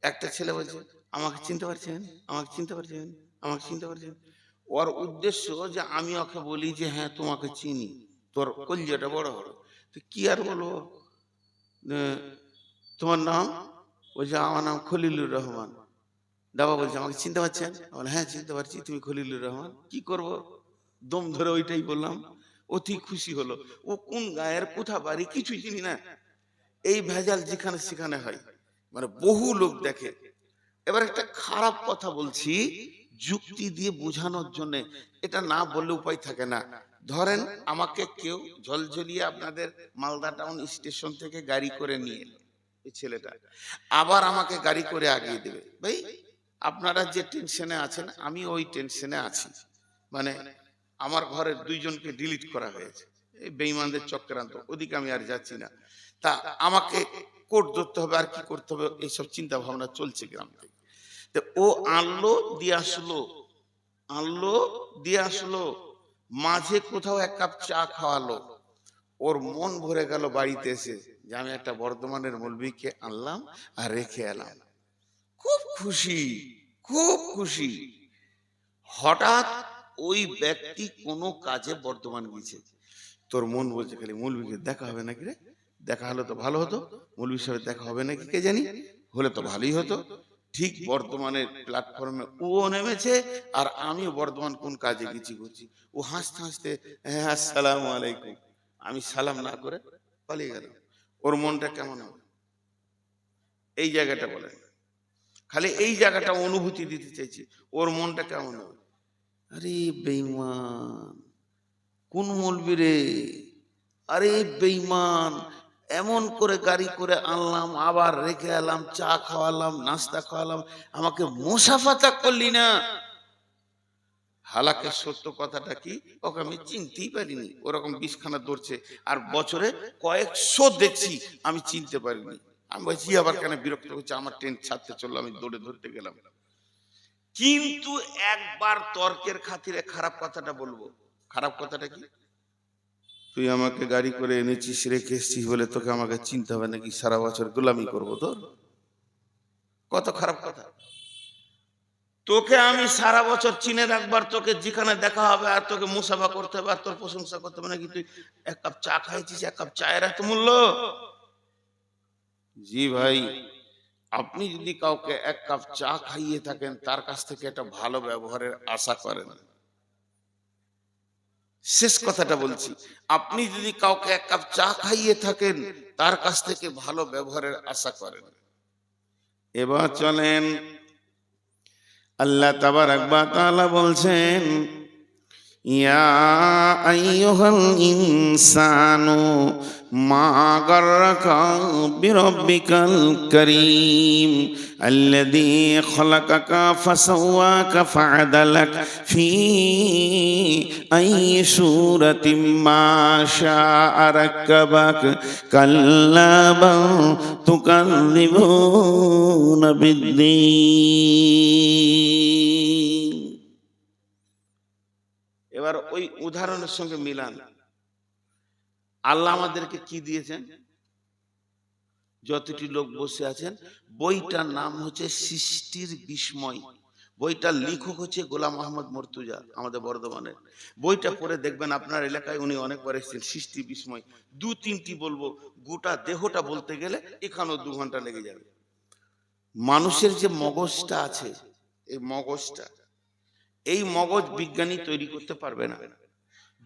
একটা ছেলে বলছে আমাকে চিনতে পারছেন, আমাকে চিনতে পারছেন, আমাকে চিনতে পারছেন। ওর উদ্দেশ্য যে আমি ওকে বলি যে হ্যাঁ তোমাকে চিনি, তোর কলজাটা বড় বড়। তো কি আর বলবো, তোমার নাম? বলছে আমার নাম খলিলুর রহমান। দাবা বলছে আমাকে চিনতে পারছেন? বলে হ্যাঁ চিনতে পারছি, তুমি খলিলুর রহমান। কি করব, দম ধরে ওইটাই বললাম। অতি খুশি হলো। ও কোন গায়ের, কোথা বাড়ি, কিছুই চিনি না। এই ভেজাল যেখানে সেখানে হয়, মানে বহু লোক দেখে। এবার একটা খারাপ কথা বলছি যুক্তি দিয়ে বোঝানোর জন্য, এটা না বললে উপায় থাকে না। ধরেন আমাকে কেউ ঝলঝলিয়ে আপনাদের মালদা টাউন স্টেশন থেকে গাড়ি করে নিয়ে এলো, এই ছেলেটা আবার আমাকে গাড়ি করে আগিয়ে দেবে। ভাই আপনারা যে টেনশনে আছেন আমি ওই টেনশনে আছি, মানে আমার ঘরের 2 জনকে ডিলিট করা হয়েছে এই বেঈমানদের চক্রান্ত, ওদিকে আমি আর যাচ্ছি না। তা আমাকে কোর্ট ধরতে হবে আর কি করতে হবে, এইসব চিন্তা ভাবনা চলছে গ্রাম থেকে। তো ও আনলো দিয়ে আসলো, আনলো দিয়ে আসলো, মাঝে কোথাও 1 কাপ চা খাওয়ালো। ওর মন ভরে গেল বাড়িতে এসে যে আমি একটা বর্ধমানের মৌলবীকে আনলাম আর রেখে এলাম। খুব খুশি, খুব খুশি। হঠাৎ ওই ব্যক্তি কোনো কাজে বর্ধমান গেছে, তোর মন বলছে খালি মৌলবীকে দেখা হবে নাকি রে, দেখা হলো তো ভালো হতো, মৌলবীর সাথে দেখা হবে নাকি কে জানি, হলে তো ভালোই হতো। ঠিক বর্ধমানের প্ল্যাটফর্মে ও নেমেছে আর আমি বর্ধমান কোন কাজে গেছি করছি। ও হাসতে হাসতে হ্যাঁ আসসালামু আলাইকুম, আমি সালাম না করে পালিয়ে গেল। ওর মনটা কেমন হবে এই জায়গাটা বলেন, খালি এই জায়গাটা অনুভূতি দিতে চাইছি, ওর মনটা কেমন হবে? আরে বেঈমান, কোন মৌলবি রে, আরে বেঈমান, এমন করে গাড়ি করে আনলাম আবার রেখে এলাম, চা খাওয়ালাম নাস্তা খাওয়ালাম, আমাকে মুসাফাতা করলি না। হালাকে সত্য কথাটা কি, ওকে আমি চিনতেই পারিনি, ওরকম 20খানা ধরছে আর বছরে কয়েকশো দেখছি, আমি চিনতে পারিনি। আমি বলছি আবার কেন বিরক্ত হচ্ছে, আমার ট্রেন ছাড়তে চললো, আমি দৌড়ে ধরতে গেলাম। কিন্তু একবার তর্কের খাতিরে খারাপ কথাটা বলবো। খারাপ কথাটা কি, তুই আমাকে গাড়ি করে এনেছিস রেখে এসছিস বলে তোকে আমাকে চিনতে হবে নাকি, সারা বছর গোলামি করবো তোর? কত খারাপ কথা। তোকে আমি সারা বছর চিনে রাখবার, তোকে যেখানে দেখা হবে আর তোকে মুসাফা করতে হবে আর তোর প্রশংসা করতে হবে নাকি, তুই 1 কাপ চা খাইছিস, 1 কাপ চায়ের এত মূল্য? জি ভাই, আপনি যদি কাউকে 1 কাপ চা খাইয়ে থাকেন তার কাছ থেকে একটা ভালো ব্যবহারের আশা করেন। শেষ কথাটা বলছি, আপনি যদি কাউকে 1 কাপ চা খাইয়ে থাকেন তার কাছ থেকে ভালো ব্যবহারের আশা করেন। এবার চলেন, আল্লাহ তাবারাক ওয়া তাআলা বলছেন ইয়া আইয়ুহাল ইনসানু মা গাররাকা বিরাব্বিকাল কারীম আল্লাযী খালাকাকা ফাসাওয়াকা ফাআদালাক ফি আইয়ি সূরাতিম মা শাআ রাক্কাবাক কাল্লা বাল তুকাযযিবুনা বিদ্দীন। এবার ওই উদাহরণের সঙ্গে মিলান, আল্লাহ আমাদেরকে কি দিয়েছেন? যতটি লোক বসে আছেন, বইটার নাম হচ্ছে সৃষ্টির বিস্ময়। বইটার লেখক হচ্ছে গোলাম মোহাম্মদ মর্তুজা, আমাদের বর্ধমানের। বইটা পড়ে দেখবেন আপনার এলাকায় উনি অনেকবার এসেছেন। সৃষ্টি বিস্ময় 2-3টি বলবো, গোটা দেহটা বলতে গেলে এখানেও 2 ঘন্টা লেগে যাবে। মানুষের যে মগজটা আছে, এই মগজটা, এই মগজ বিজ্ঞানী তৈরি করতে পারবে না।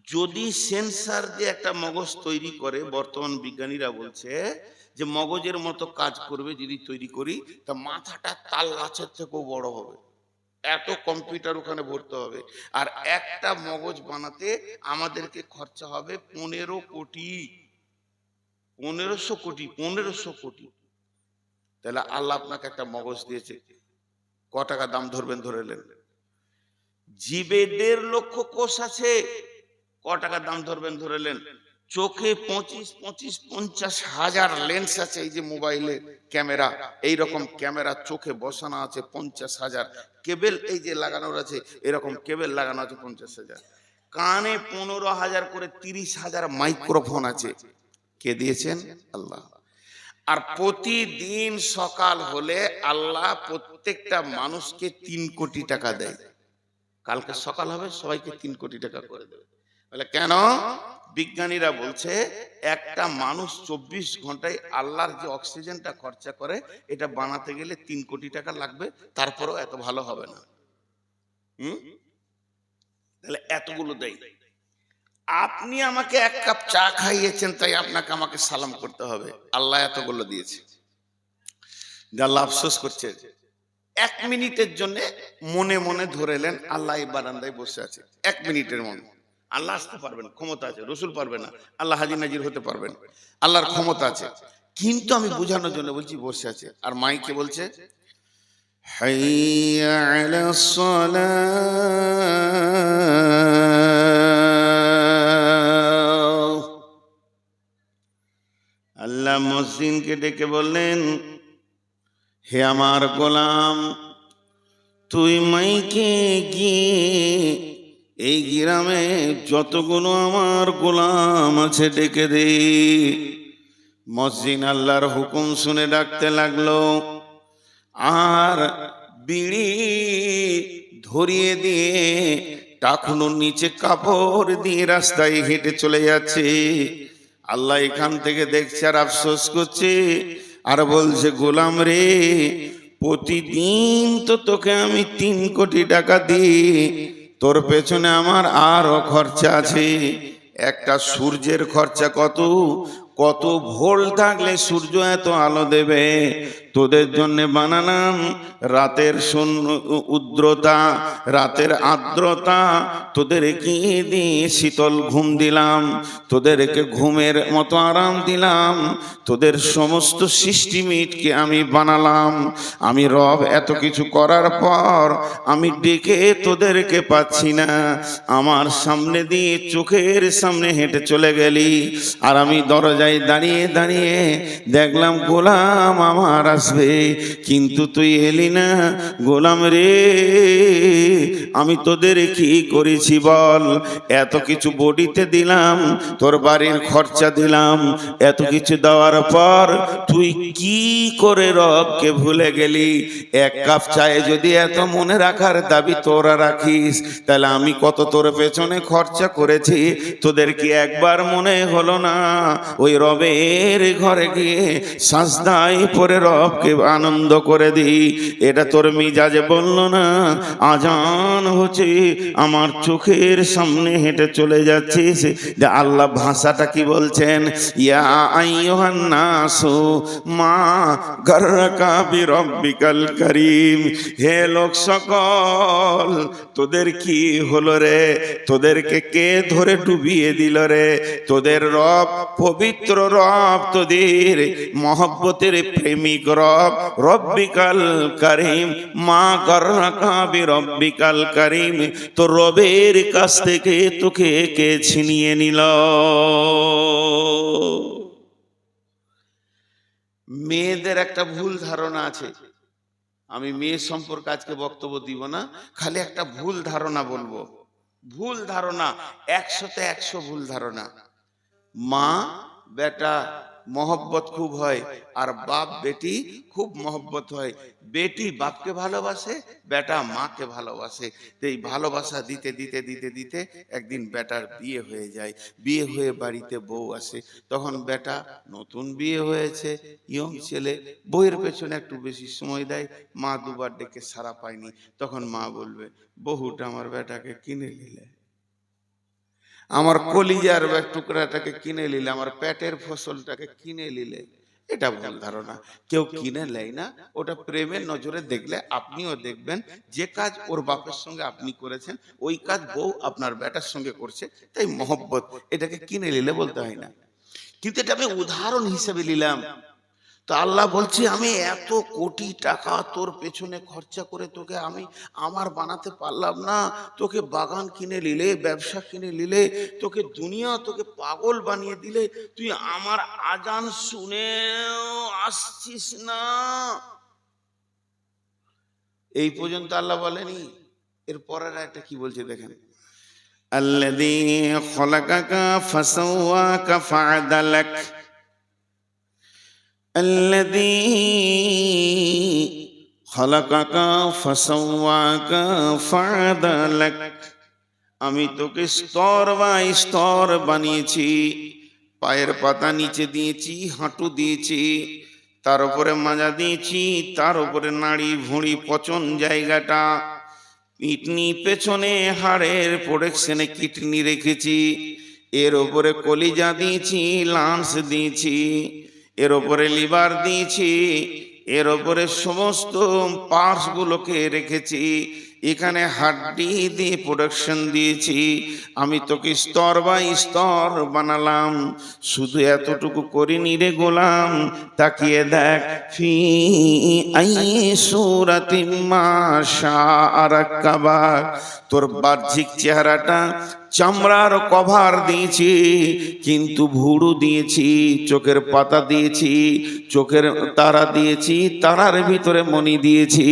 যদি সেন্সার দিয়ে একটা মগজ তৈরি করে, বর্তমান বিজ্ঞানীরা বলছে যে মগজের মতো কাজ করবে যদি তৈরি করি, তা মাথাটা তাল গাছের থেকেও বড় হবে, এত কম্পিউটার ওখানে ভরতে হবে। আর একটা মগজ বানাতে আমাদেরকে খরচা হবে 15 কোটি, 1500 কোটি, 1500 কোটি। তাহলে আল্লাহ আপনাকে একটা মগজ দিয়েছে, ক টাকা দাম ধরবেন ধরেলেন। জিবে 1.5 লক্ষ কোষ আছে, ক টাকা দাম ধরবেন ধরেলেন। চোখে 25-50 হাজার লেন্স আছে, এই যে মোবাইলে ক্যামেরা, এই রকম ক্যামেরা চোখে বসানো আছে 50 হাজার। কেবল এই যে লাগানো আছে, এরকম কেবল লাগানো আছে 50 হাজার। কানে 15 হাজার করে 30 হাজার মাইক্রোফোন আছে। কে দিয়েছেন? আল্লাহ। আর প্রতিদিন সকাল হলে আল্লাহ প্রত্যেকটা মানুষকে 3 কোটি টাকা দেয়। কালকে সকাল হবে সবাইকে 3 কোটি টাকা করে দেবে। বলে কেন? বিজ্ঞানীরা বলছে একটা মানুষ 24 ঘন্টায় আল্লাহর যে অক্সিজেনটা খরচা করে, এটা বানাতে গেলে 3 কোটি টাকা লাগবে, তারপরেও এত ভালো হবে না। তাহলে এতগুলো দেয়। আপনি আমাকে 1 কাপ চা খাইয়েছেন, তাই আপনাকে আমাকে সালাম করতে হবে। আল্লাহ এতগুলো দিয়েছে। আল্লাহ আফসোস করছে, 1 মিনিটের জন্য মনে মনে ধরেলেন আল্লাহ এই বারান্দায় বসে আছে। 1 মিনিটের মনে আল্লাহ আসতে পারবেন, ক্ষমতা আছে। রসুল পারবে না, আল্লাহ হাজির নাজির হতে পারবেন, আল্লাহর ক্ষমতা আছে। কিন্তু আমি বোঝানোর জন্য বলছি বসে আছে। আর মাইকে বলছে হাইয়া আলাস সালাহ। আল্লাহ মুয়াজ্জিনকে ডেকে বললেন, হে আমার গোলাম, তুই মাইকে গিয়ে এই গ্রামে যতগুলো আমার গোলাম আছে ডেকে দে। মুয়াজ্জিন আল্লাহর হুকুম শুনে ডাকতে লাগলো, আর বিড়ি ধরিয়ে দিয়ে টাকুনোর নিচে কাপড় দিয়ে রাস্তায় হেঁটে চলে যাচ্ছে। আল্লাহ এখান থেকে দেখছে আর আফসোস করছে, আর বলছে, গোলাম রে, প্রতিদিন তো তোকে আমি 3 কোটি টাকা দিই, তোর পেছনে আমার আরো খরচা আছে। একটা সূর্যের খরচা কত, কত ভোল্ট থাকলে সূর্য এত আলো দেবে। তোদের জন্য বানালাম রাতের উদ্রতা, রাতের আর্দ্রতা, তোদেরকে দিয়ে শীতল ঘুম দিলাম, তোদেরকে ঘুমের মতো আরাম দিলাম, তোদের সমস্ত সিস্টেমকে আমি বানালাম। আমি রব এত কিছু করার পর আমি ডেকে তোদেরকে পাচ্ছি না। আমার সামনে দিয়ে চোখের সামনে হেঁটে চলে গেলি, আর আমি দরজায় দাঁড়িয়ে দাঁড়িয়ে দেখলাম গোলাম আমার আসবে, কিন্তু তুই এলি না। গোলাম রে, আমি তোদের কি করেছি বল? এত কিছু বডিতে দিলাম, তোর বাড়ির খরচা দিলাম, এত কিছু দেওয়ার পর তুই কি করে রবকে ভুলে গেলি? 1 কাপ চায়ে যদি এত মনে রাখার দাবি তোরা রাখিস, তাহলে আমি কত তোর পেছনে খরচা করেছি, তোদের কি একবার মনে হলো না ওই রবের ঘরে গিয়ে সাজদায় পড়ে রবকে আনন্দ করে দি? এটা তোর মিজাজে বললো না? আজান হচ্ছে, আমার চোখের সামনে হেঁটে চলে যাচ্ছিস। আল্লাহ ভাষাটা কি বলছেন? ইয়া আইয়ুহান নাসু মা গাররাকা বিরব্বিকাল কারীম। হে লোক সকল, তোদের কি হলো রে? তোদেরকে কে ধরে ডুবিয়ে দিল রে? তোদের রব, পবিত্র রব, তোদের মহব্বতের প্রেমিক রব, রব্বিকাল কারীম। মা গাররাকা বিরব্বিকাল কারীম। তো রবের কাছ থেকে তোকে কে ছিনিয়ে নিল? মেয়েদের একটা ভুল ধারণা আছে, আমি মেয়ে সম্পর্কে আজকে বক্তব্য দিব না, খালি একটা ভুল ধারণা বলবো। ভুল ধারণা, 100তে 100 ভুল ধারণা। মা বেটা মহব্বত খুব হয়, আর বাপ বেটি খুব মহব্বত হয়। বেটি বাপকে ভালোবাসে, বেটা মাকে ভালোবাসে। তো এই ভালোবাসা দিতে দিতে দিতে দিতে একদিন বেটার বিয়ে হয়ে যায়। বিয়ে হয়ে বাড়িতে বউ আসে, তখন বেটা নতুন বিয়ে হয়েছে, ইয়ং ছেলে, বউয়ের পেছনে একটু বেশি সময় দেয়। মা দুবার ডেকে সাড়া পায়নি, তখন মা বলবে, বহুটা আমার বেটাকে কিনে নিলে, আমার কলিজার টুকরাটাকে কিনে নিলে, আমার পেটের ফসলটাকে কিনে নিলে। এটা ভুল ধারণা। কেউ কিনে নেয় না, ওটা প্রেমের নজরে দেখলে আপনিও দেখবেন, যে কাজ ওর বাপের সঙ্গে আপনি করেছেন, ওই কাজ বউ আপনার বেটার সঙ্গে করছে, তাই মহব্বত। এটাকে কিনে নিলে বলতে হয় না। কিন্তু এটা আমি উদাহরণ হিসেবে নিলাম। তা আল্লাহ বলছে আমি এত কোটি টাকা তোর পেছনে খরচা করে তোকে আমি আমার বানাতে পারলাম না, তোকে বাগান কিনে নিলে, ব্যবসা কিনে নিলে, তোকে দুনিয়া তোকে পাগল বানিয়ে দিলে, তুই আমার আজান শুনেও আসছিস না। এই পর্যন্ত আল্লাহ বলেনি, এর পরের একটা কি বলছে দেখেন, আল্লাযী খলাকাকা ফাসাওয়াকা ফাআদালাক আল্লাযী খলাকাকা ফাসাওয়াকা ফাআদালাক আমি তোকে স্তর বাই স্তর বানিয়েছি, পায়ের পাতা নিচে দিয়েছি, হাঁটু দিয়েছি, তার উপরে মাজা দিয়েছি, তার উপরে নাড়ি ভুঁড়ি পচন জায়গাটা, কিডনি পেছনে হাড়ের প্রোডাকশনে কিডনি রেখেছি, এর উপরে কলিজা দিয়েছি, লাংস দিয়েছি, এর উপরে লিভার দিয়েছি, এর উপরে সমস্ত পার্টস গুলোকে রেখেছি, এখানে হাড্ডি দিয়ে প্রোডাকশন দিয়েছি। আমি তোকে স্তর বাই স্তর বানালাম। শুধু এতটুকু করিনি রে গোলাম, তাকিয়ে দেখ, ফি আই সূরাতিম মা শাআ রাক্কাবাক, তোর বাহ্যিক চেহারাটা চামড়ার কভার দিয়েছি, কিন্তু ভুরু দিয়েছি, চোখের পাতা দিয়েছি, চোখের তারা দিয়েছি, তারার ভিতরে মণি দিয়েছি,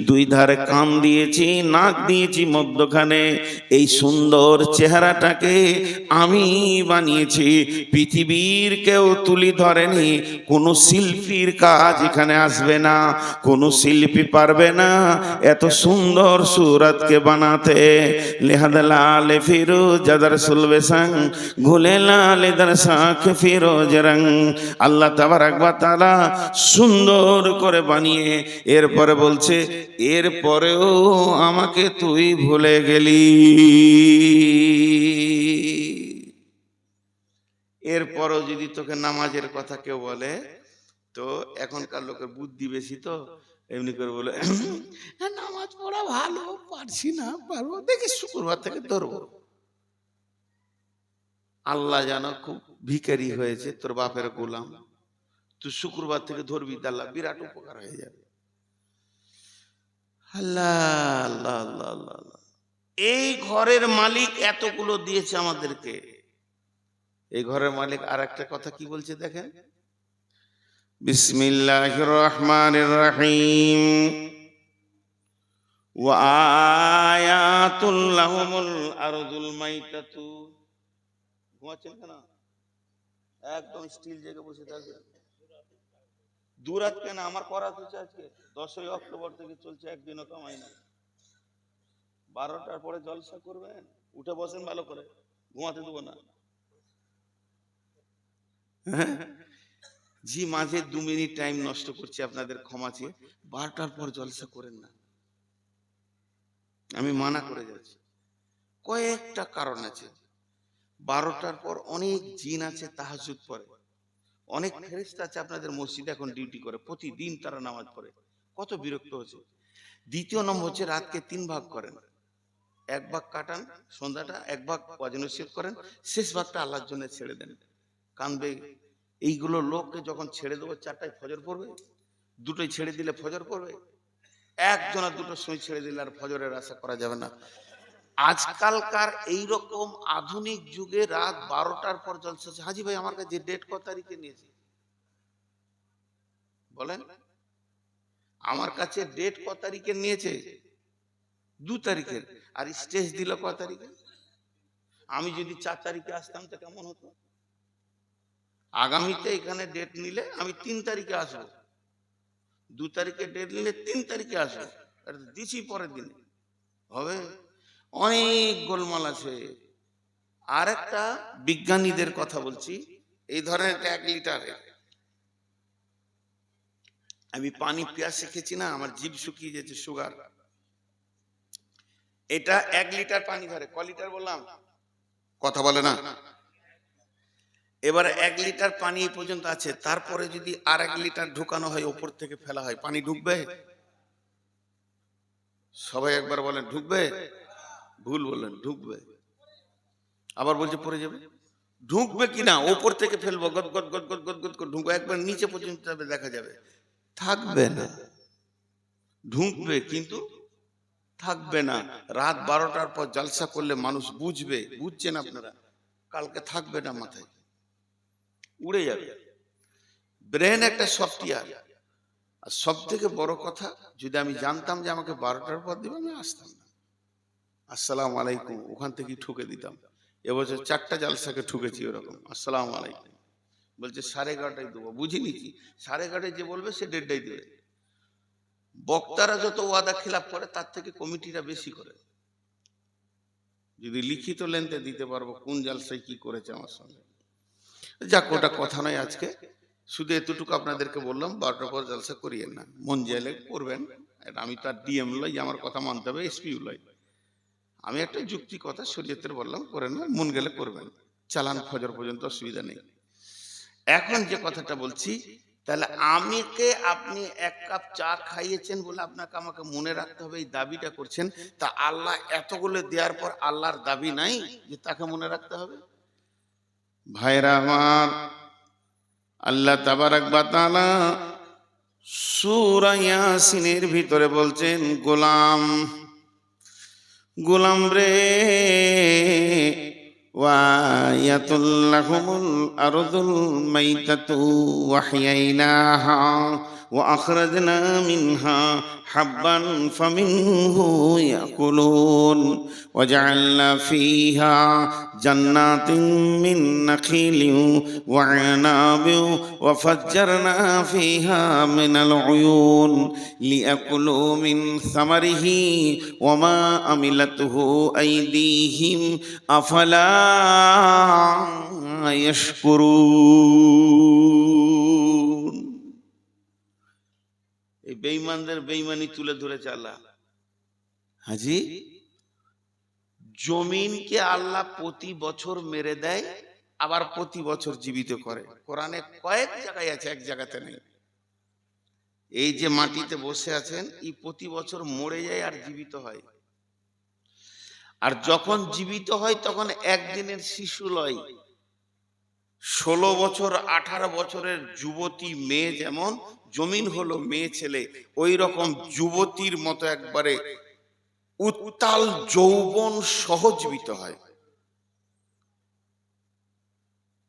দুই ধারে কান দিয়েছি, নাক দিয়েছি মধ্যখানে। এই সুন্দর চেহারাটাকে আমি বানিয়েছি, পৃথিবীর কেউ তুলি ধরেনি। কোনো শিল্পীর কাজ এখানে আসবে না, কোনো শিল্পী পারবে না এত সুন্দর সুরতকে বানাতে। লিহাদা লাল ফিরোজ জাদার সুলবে সং ঘুলে লাল দর শাখ ফিরোজ রং। আল্লাহ তাবারাক ওয়া তাআলা সুন্দর করে বানিয়ে এরপরে বলছে, এরপরেও আমাকে তুই ভুলে গেলি। এরপরও যদি তোকে নামাজের কথা কেউ বলে, তো এখনকার লোকের বুদ্ধি বেশি, তো এমনি করে বলে নামাজ পড়া ভালো, পারছি না, পারবো দেখি শুক্রবার থেকে ধরবো। আল্লাহ জানো খুব ভিখারি হয়েছে তোর বাপের গোলাম, তুই শুক্রবার থেকে ধরবি, আল্লাহ বিরাট উপকার হয়ে যাবে। আল্লাহ আল্লাহ আল্লাহ আল্লাহ আল্লাহ। এই ঘরের মালিক এতগুলো দিয়েছে আমাদেরকে, এই ঘরের মালিক আর একটা কথা কি বলছে দেখেন, বিসমিল্লাহির রহমানির রহিম। ওয়া আয়াতুল লাহুমুল আরদুল মাইতাতু। ঘুমাচ্ছেন কেন? একদম স্টিল জায়গায় বসে থাকবেন। দূরাত কেন? আমার করা হচ্ছে আজকে 10ই অক্টোবর থেকে চলছে, একদিনও কামাই না। 12টার পরে জলসা করবেন, উঠে বসেন ভালো করে, ঘুমাতে দেবো না। জি মাঝে 2 মিনিট টাইম নষ্ট করছি, আপনাদের ক্ষমা চেয়ে। 12টার পর জলসা করেন না, আমি মানা করে যাচ্ছি। কয়েকটা কারণ আছে। 12টার পর অনেক জিন আছে তাহাজ্জুদ পড়ে, অনেক ফেরেশতা আছে আপনাদের মসজিদে এখন ডিউটি করে, প্রতিদিন তারা নামাজ পড়ে, কত বিরক্ত হচ্ছে। দ্বিতীয় নম্বর হচ্ছে রাতকে 3 ভাগ করেন, এক ভাগ কাটান সন্ধ্যাটা, এক ভাগ ওয়াজ নসিহত করেন, শেষ ভাগটা আল্লাহর জন্য ছেড়ে দেন। কানবে এইগুলো লোককে যখন ছেড়ে দেবো, 4টায় ফজর পড়বে, 2টোয় ছেড়ে দিলে ফজর পড়বে, একজনের 2টোর সময় ছেড়ে দিলে আর ফজরের আশা করা যাবে না। আজকালকার এইরকম আধুনিক যুগে রাত 12টার পর জলসা। হাজি ভাই আমার কাছে ডেট কত তারিখে নিয়েছে বলেন, আমার কাছে ডেট কত তারিখে নিয়েছে? 2 তারিখের, আর স্টেজ দিল কত তারিখে? আমি যদি 4 তারিখে আসতাম তো কেমন হতো? আগামীতে এখানে ডেট নিলে আমি 3 তারিখে আসবো, 2 তারিখে ডেট নিলে 3 তারিখে আসবো, আর দিছি পরের দিনে হবে। অনেক গোলমাল আছে। আর একটা বিজ্ঞানীদের কথা বলছি, এই ধরনের 1 লিটারে আমি পানি পেঁয়াজ শিখেছি না, আমার জিভ শুকিয়ে যাচ্ছে, সুগার। এটা 1 লিটার পানি ধরে, ক লিটার বললাম? কথা বলে না। এবার 1 লিটার পানি এই পর্যন্ত আছে, তারপরে যদি আর 1 লিটার ঢুকানো হয়, উপর থেকে ফেলা হয়, পানি ঢুকবে? সবাই একবার বলেন ঢুকবে? ভুল বললেন, ঢুকবে। আবার বলছে পড়ে যাবে। ঢুকবে কিনা, ওপর থেকে ফেলবো, গদ গদ গদ গদ গদ গদ করে ঢুকবো, একবার নিচে পর্যন্ত যাবে, দেখা যাবে, থাকবে না। ঢুকবে কিন্তু থাকবে না। রাত 12টার পর জলসা করলে মানুষ বুঝবে, বুঝছেন আপনারা, কালকে থাকবে না, মাথায় উড়ে যাবে। ব্রেন একটা সফটওয়্যার। আর সব থেকে বড় কথা, যদি আমি জানতাম যে আমাকে 12টার পর দিবে, আমি আসতাম না। আসসালামু আলাইকুম ওখান থেকেই ঠুকে দিতাম। এবছর 4টা জালসাকে ঠুকেছি ওরকম, আসসালামু আলাইকুম বলছে 11:30টায় দেবো, বুঝিনি কি 11:30টায় যে বলবে সে 1:30টায় দেবে। বক্তারা যত ওয়াদা খেলাপ করে তার থেকে কমিটিরা বেশি করে। যদি লিখিত লেনতে দিতে পারবো কোন জালসায় কি করেছে আমার সঙ্গে। যাক, ওটা কথা নয় আজকে, শুধু এতটুকু আপনাদেরকে বললাম, 12টার পর জালসা করিয়েন না, মন চাইলে করবেন। আমি তো আর ডিএম লই যে আমার কথা মানতে হবে, এসপিও লই। আমি একটা যুক্তি কথা শরীয়তের বললাম, করেন না, মন গেলে করবেন, চালান ফজর পর্যন্ত, অসুবিধা নেই। এখন যে কথাটা বলছি, তাহলে আমিকে আপনি 1 কাপ চা খাইয়েছেন বলে আপনাকে আমাকে মনে রাখতে হবে, এই দাবিটা করছেন, তা আল্লাহ এতগুলো দেওয়ার পর আল্লাহর দাবি নাই যে তাকে মনে রাখতে হবে? ভাইরা আমার, আল্লাহ তাবারাক ওয়া তাআলা সূরা ইয়াসিনের ভিতরে বলছেন, গোলাম গোলাম রে, ওয়ায়াতুল লাহুমুল আরদুল মাইতাতু ওয়াহইয়াইনাহা ওয়া আখরাজনা মিনহা হাব্বান ফামিনহু ইয়াকুলুন ওয়া জাআলনা ফিহা জান্নাতিন মিন নাখিলিন ওয়া আনাবিন ওয়া ফাজ্জারনা ফিহা মিনাল উয়ুন লিয়াকুলু মিন সামারিহি ওয়া মা আমিলাতুহু আইদিহিম আফালা ইয়াশকুরুন। এই বেঈমানদের বেঈমানি তুলে ধরেছে আল্লাহ। হাজি, জমিনকে আল্লাহ প্রতি বছর মেরে দেয়, আবার প্রতি বছর জীবিত করে। কোরআনে কয়েক জায়গায় আছে, এক জায়গাতে নেই। এই যে মাটিতে বসে আছেন, এই প্রতি বছর মরে যায় আর জীবিত হয়। আর যখন জীবিত হয় তখন একদিনের শিশু লয়। 16 বছর 18 বছরের যুবতী মেয়ে যেমন, জমিন হলো মেয়ে ছেলে, ওই রকম যুবতীর মতো একবারে উত্তাল যৌবন সহ জীবিত হয়।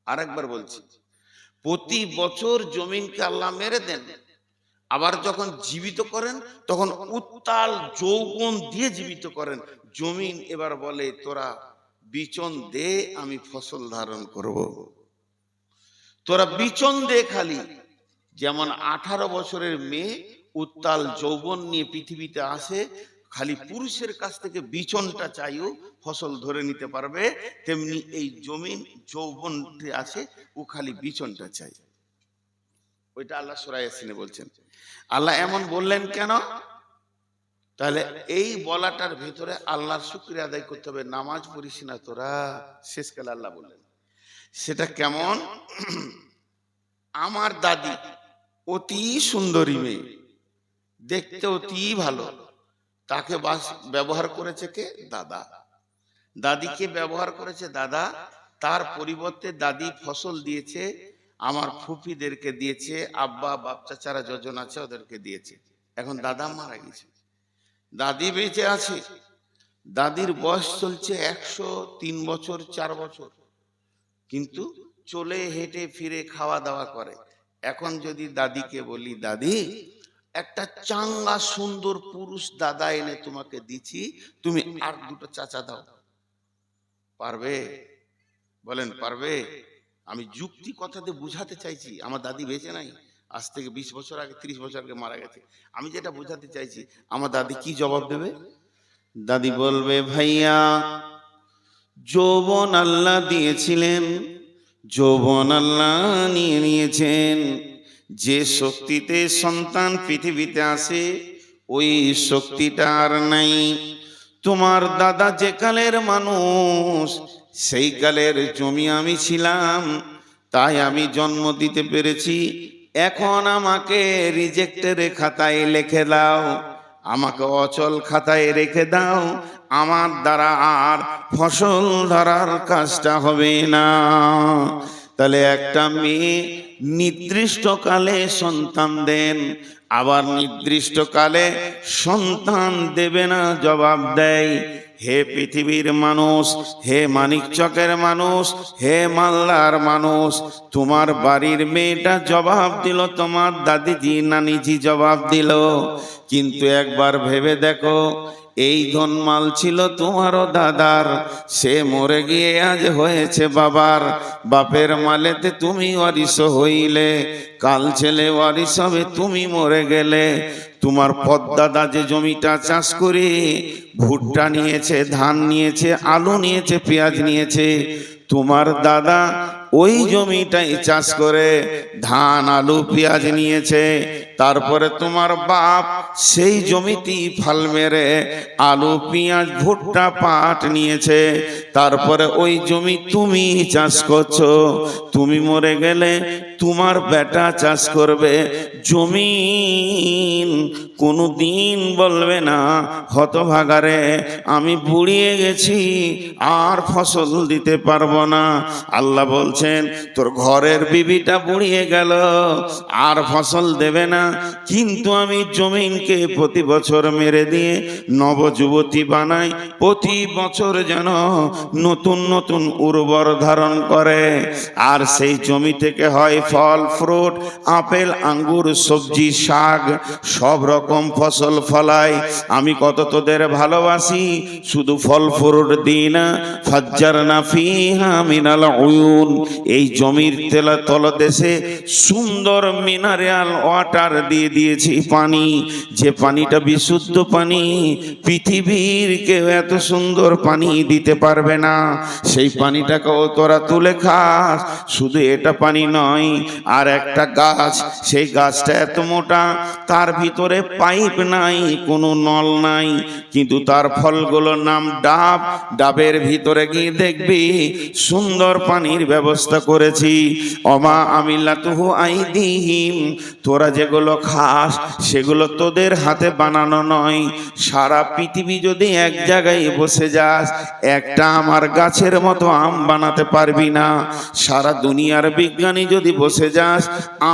আরেকবার বলছি, প্রতি বছর জমিনকে আল্লাহ মেরে দেন, আবার যখন জীবিত করেন তখন উত্তাল যৌবন দিয়ে জীবিত করেন। জমিন এবার বলে, তোরা বিচন দে, আমি ফসল ধারণ করব। তোরা বিচন দে খালি। যেমন 18 বছরের মেয়ে উত্তাল যৌবন নিয়ে পৃথিবীতে আসে, খালি পুরুষের কাছ থেকে বিচনটা চাইও, ফসল ধরে নিতে পারবে, তেমনি এই জমিন যৌবনটি আছে, ও খালি বিচনটা চাই। ওইটা আল্লাহ সূরা ইয়াসিনে বলছেন। আল্লাহ এমন বললেন কেন? তাহলে এই বলাটার ভিতরে আল্লাহর শুকরিয়া আদায় করতে হবে। নামাজ পড়িস না তোরা, শেষকালে আল্লাহ বললেন। সেটা কেমন? আমার দাদি অতি সুন্দরী মেয়ে, দেখতে অতি ভালো, তাকে ব্যবহার করেছে কে? দাদা। দাদিকে ব্যবহার করেছে দাদা, তার পরিবর্তে দাদি ফসল দিয়েছে, আমার ফুফিদেরকে দিয়েছে, আব্বা বাপ চাচারা যজন আছে ওদেরকে দিয়েছে। এখন দাদা মারা গেছে, দাদি বেঁচে আছে। দাদির বয়স চলছে 103 বছর 4 বছর, কিন্তু চলে হেঁটে ফিরে খাওয়া দাওয়া করে। এখন যদি দাদিকে বলি, দাদি একটা চাঙ্গা সুন্দর পুরুষ দাদা এনে তোমাকে দিচ্ছি, তুমি আর 2টো চাচা দাও, পারবে? বলেন পারবে? আমি যুক্তি কথাতে বুঝাতে চাইছি। আমার দাদি বেঁচে নাই, আজ থেকে 20 বছর আগে 30 বছর আগে মারা গেছে। আমি যেটা বুঝাতে চাইছি, আমার দাদি কি জবাব দেবে? দাদি বলবে, ভাইয়া যৌবন আল্লাহ দিয়েছিলেন, যৌবন আল্লাহ নিয়ে নিয়েছেন। যে শক্তিতে সন্তান পৃথিবীতে আসে, ওই শক্তিটা আর নাই। তোমার দাদা যে কালের মানুষ, সেই কালের জমি আমি ছিলাম, তাই আমি জন্ম দিতে পেরেছি। এখন আমাকে রিজেক্টের খাতায় লিখে দাও, আমাকে অচল খাতায় রেখে দাও, আমার দ্বারা আর ফসল ধরার কাজটা হবে না। তাহলে একটা মেয়ে নির্দিষ্টকালে সন্তান দেন, আবার নির্দিষ্টকালে সন্তান দেবে না জবাব দেয়। হে পৃথিবীর মানুষ, হে মানিকচকের মানুষ, হে মালদার মানুষ, তোমার বাড়ির মেয়েটা জবাব দিল, তোমার দাদিজি নানিজি জবাব দিল, কিন্তু একবার ভেবে দেখো, এই ধনমাল ছিল তোমারও দাদার, সে মরে গিয়ে আজ হয়েছে বাবার। বাপের মালেতে তুমি ওয়ারিশ হইলে, কাল ছেলে ওয়ারিশ হবে, তুমি মরে গেলে। তোমার পদ্দাদা যে জমিটা চাষ করে ভুট্টা নিয়েছে, ধান নিয়েছে, আলু নিয়েছে, পেঁয়াজ নিয়েছে, তোমার দাদা ওই জমিটাই চাষ করে ধান আলু পেঁয়াজ নিয়েছে। তারপরে তোমার বাপ সেই জমিতেই ফাল মেরে আলু পেঁয়াজ ভুট্টা পাট নিয়েছে। তারপরে ওই জমি তুমি চাষ করছো, তুমি মরে গেলে তোমার বেটা চাষ করবে। জমিন কোনোদিন বলবে না হতভাগারে আমি বুড়িয়ে গেছি, আর ফসল দিতে পারবো না। আল্লাহ বলছেন তোর ঘরের বিবিটা বুড়িয়ে গেল, আর ফসল দেবে না, কিন্তু আমি জমিনকে প্রতি বছর মেরে দিয়ে নবযুবতী বানাই, প্রতি বছর যেন নতুন নতুন উর্বর ধারণ করে, আর সেই জমি থেকে হয় ফল ফ্রুট, আপেল আঙ্গুর সবজি শাক সব রকম ফসল ফলায়। আমি কত তোদের ভালোবাসি, শুধু ফল ফ্রুট দিই না, ফাজ্জারনা ফিহা মিনাল উয়ুন, এই জমির তলদেশে সুন্দর মিনারেল ওয়াটার দিয়ে দিয়েছি, পানি, যে পানিটা বিশুদ্ধ পানি, পৃথিবীর কেউ এত সুন্দর পানি দিতে পারবে না। সেই পানিটাকেও তোরা তুলে খাস। শুধু এটা পানি নয়, আর একটা গাছ, সেই গাছটা এত মোটা, তার ভিতরে পাইপ নাই, কোনো নল নাই, কিন্তু তার ফলগুলোর নাম ডাব। ডাবের ভিতরে গিয়ে দেখবি সুন্দর পানির ব্যবস্থা করেছি। অমা আমিল্লাতুহু আইদিহিম, তোরা যেগুলো খাস সেগুলো তোদের হাতে বানানো নয়। সারা পৃথিবী যদি এক জায়গায় বসে যাস, একটা আমার গাছের মতো আম বানাতে পারবি না। সারা দুনিয়ার বিজ্ঞানী যদি বসে যাস,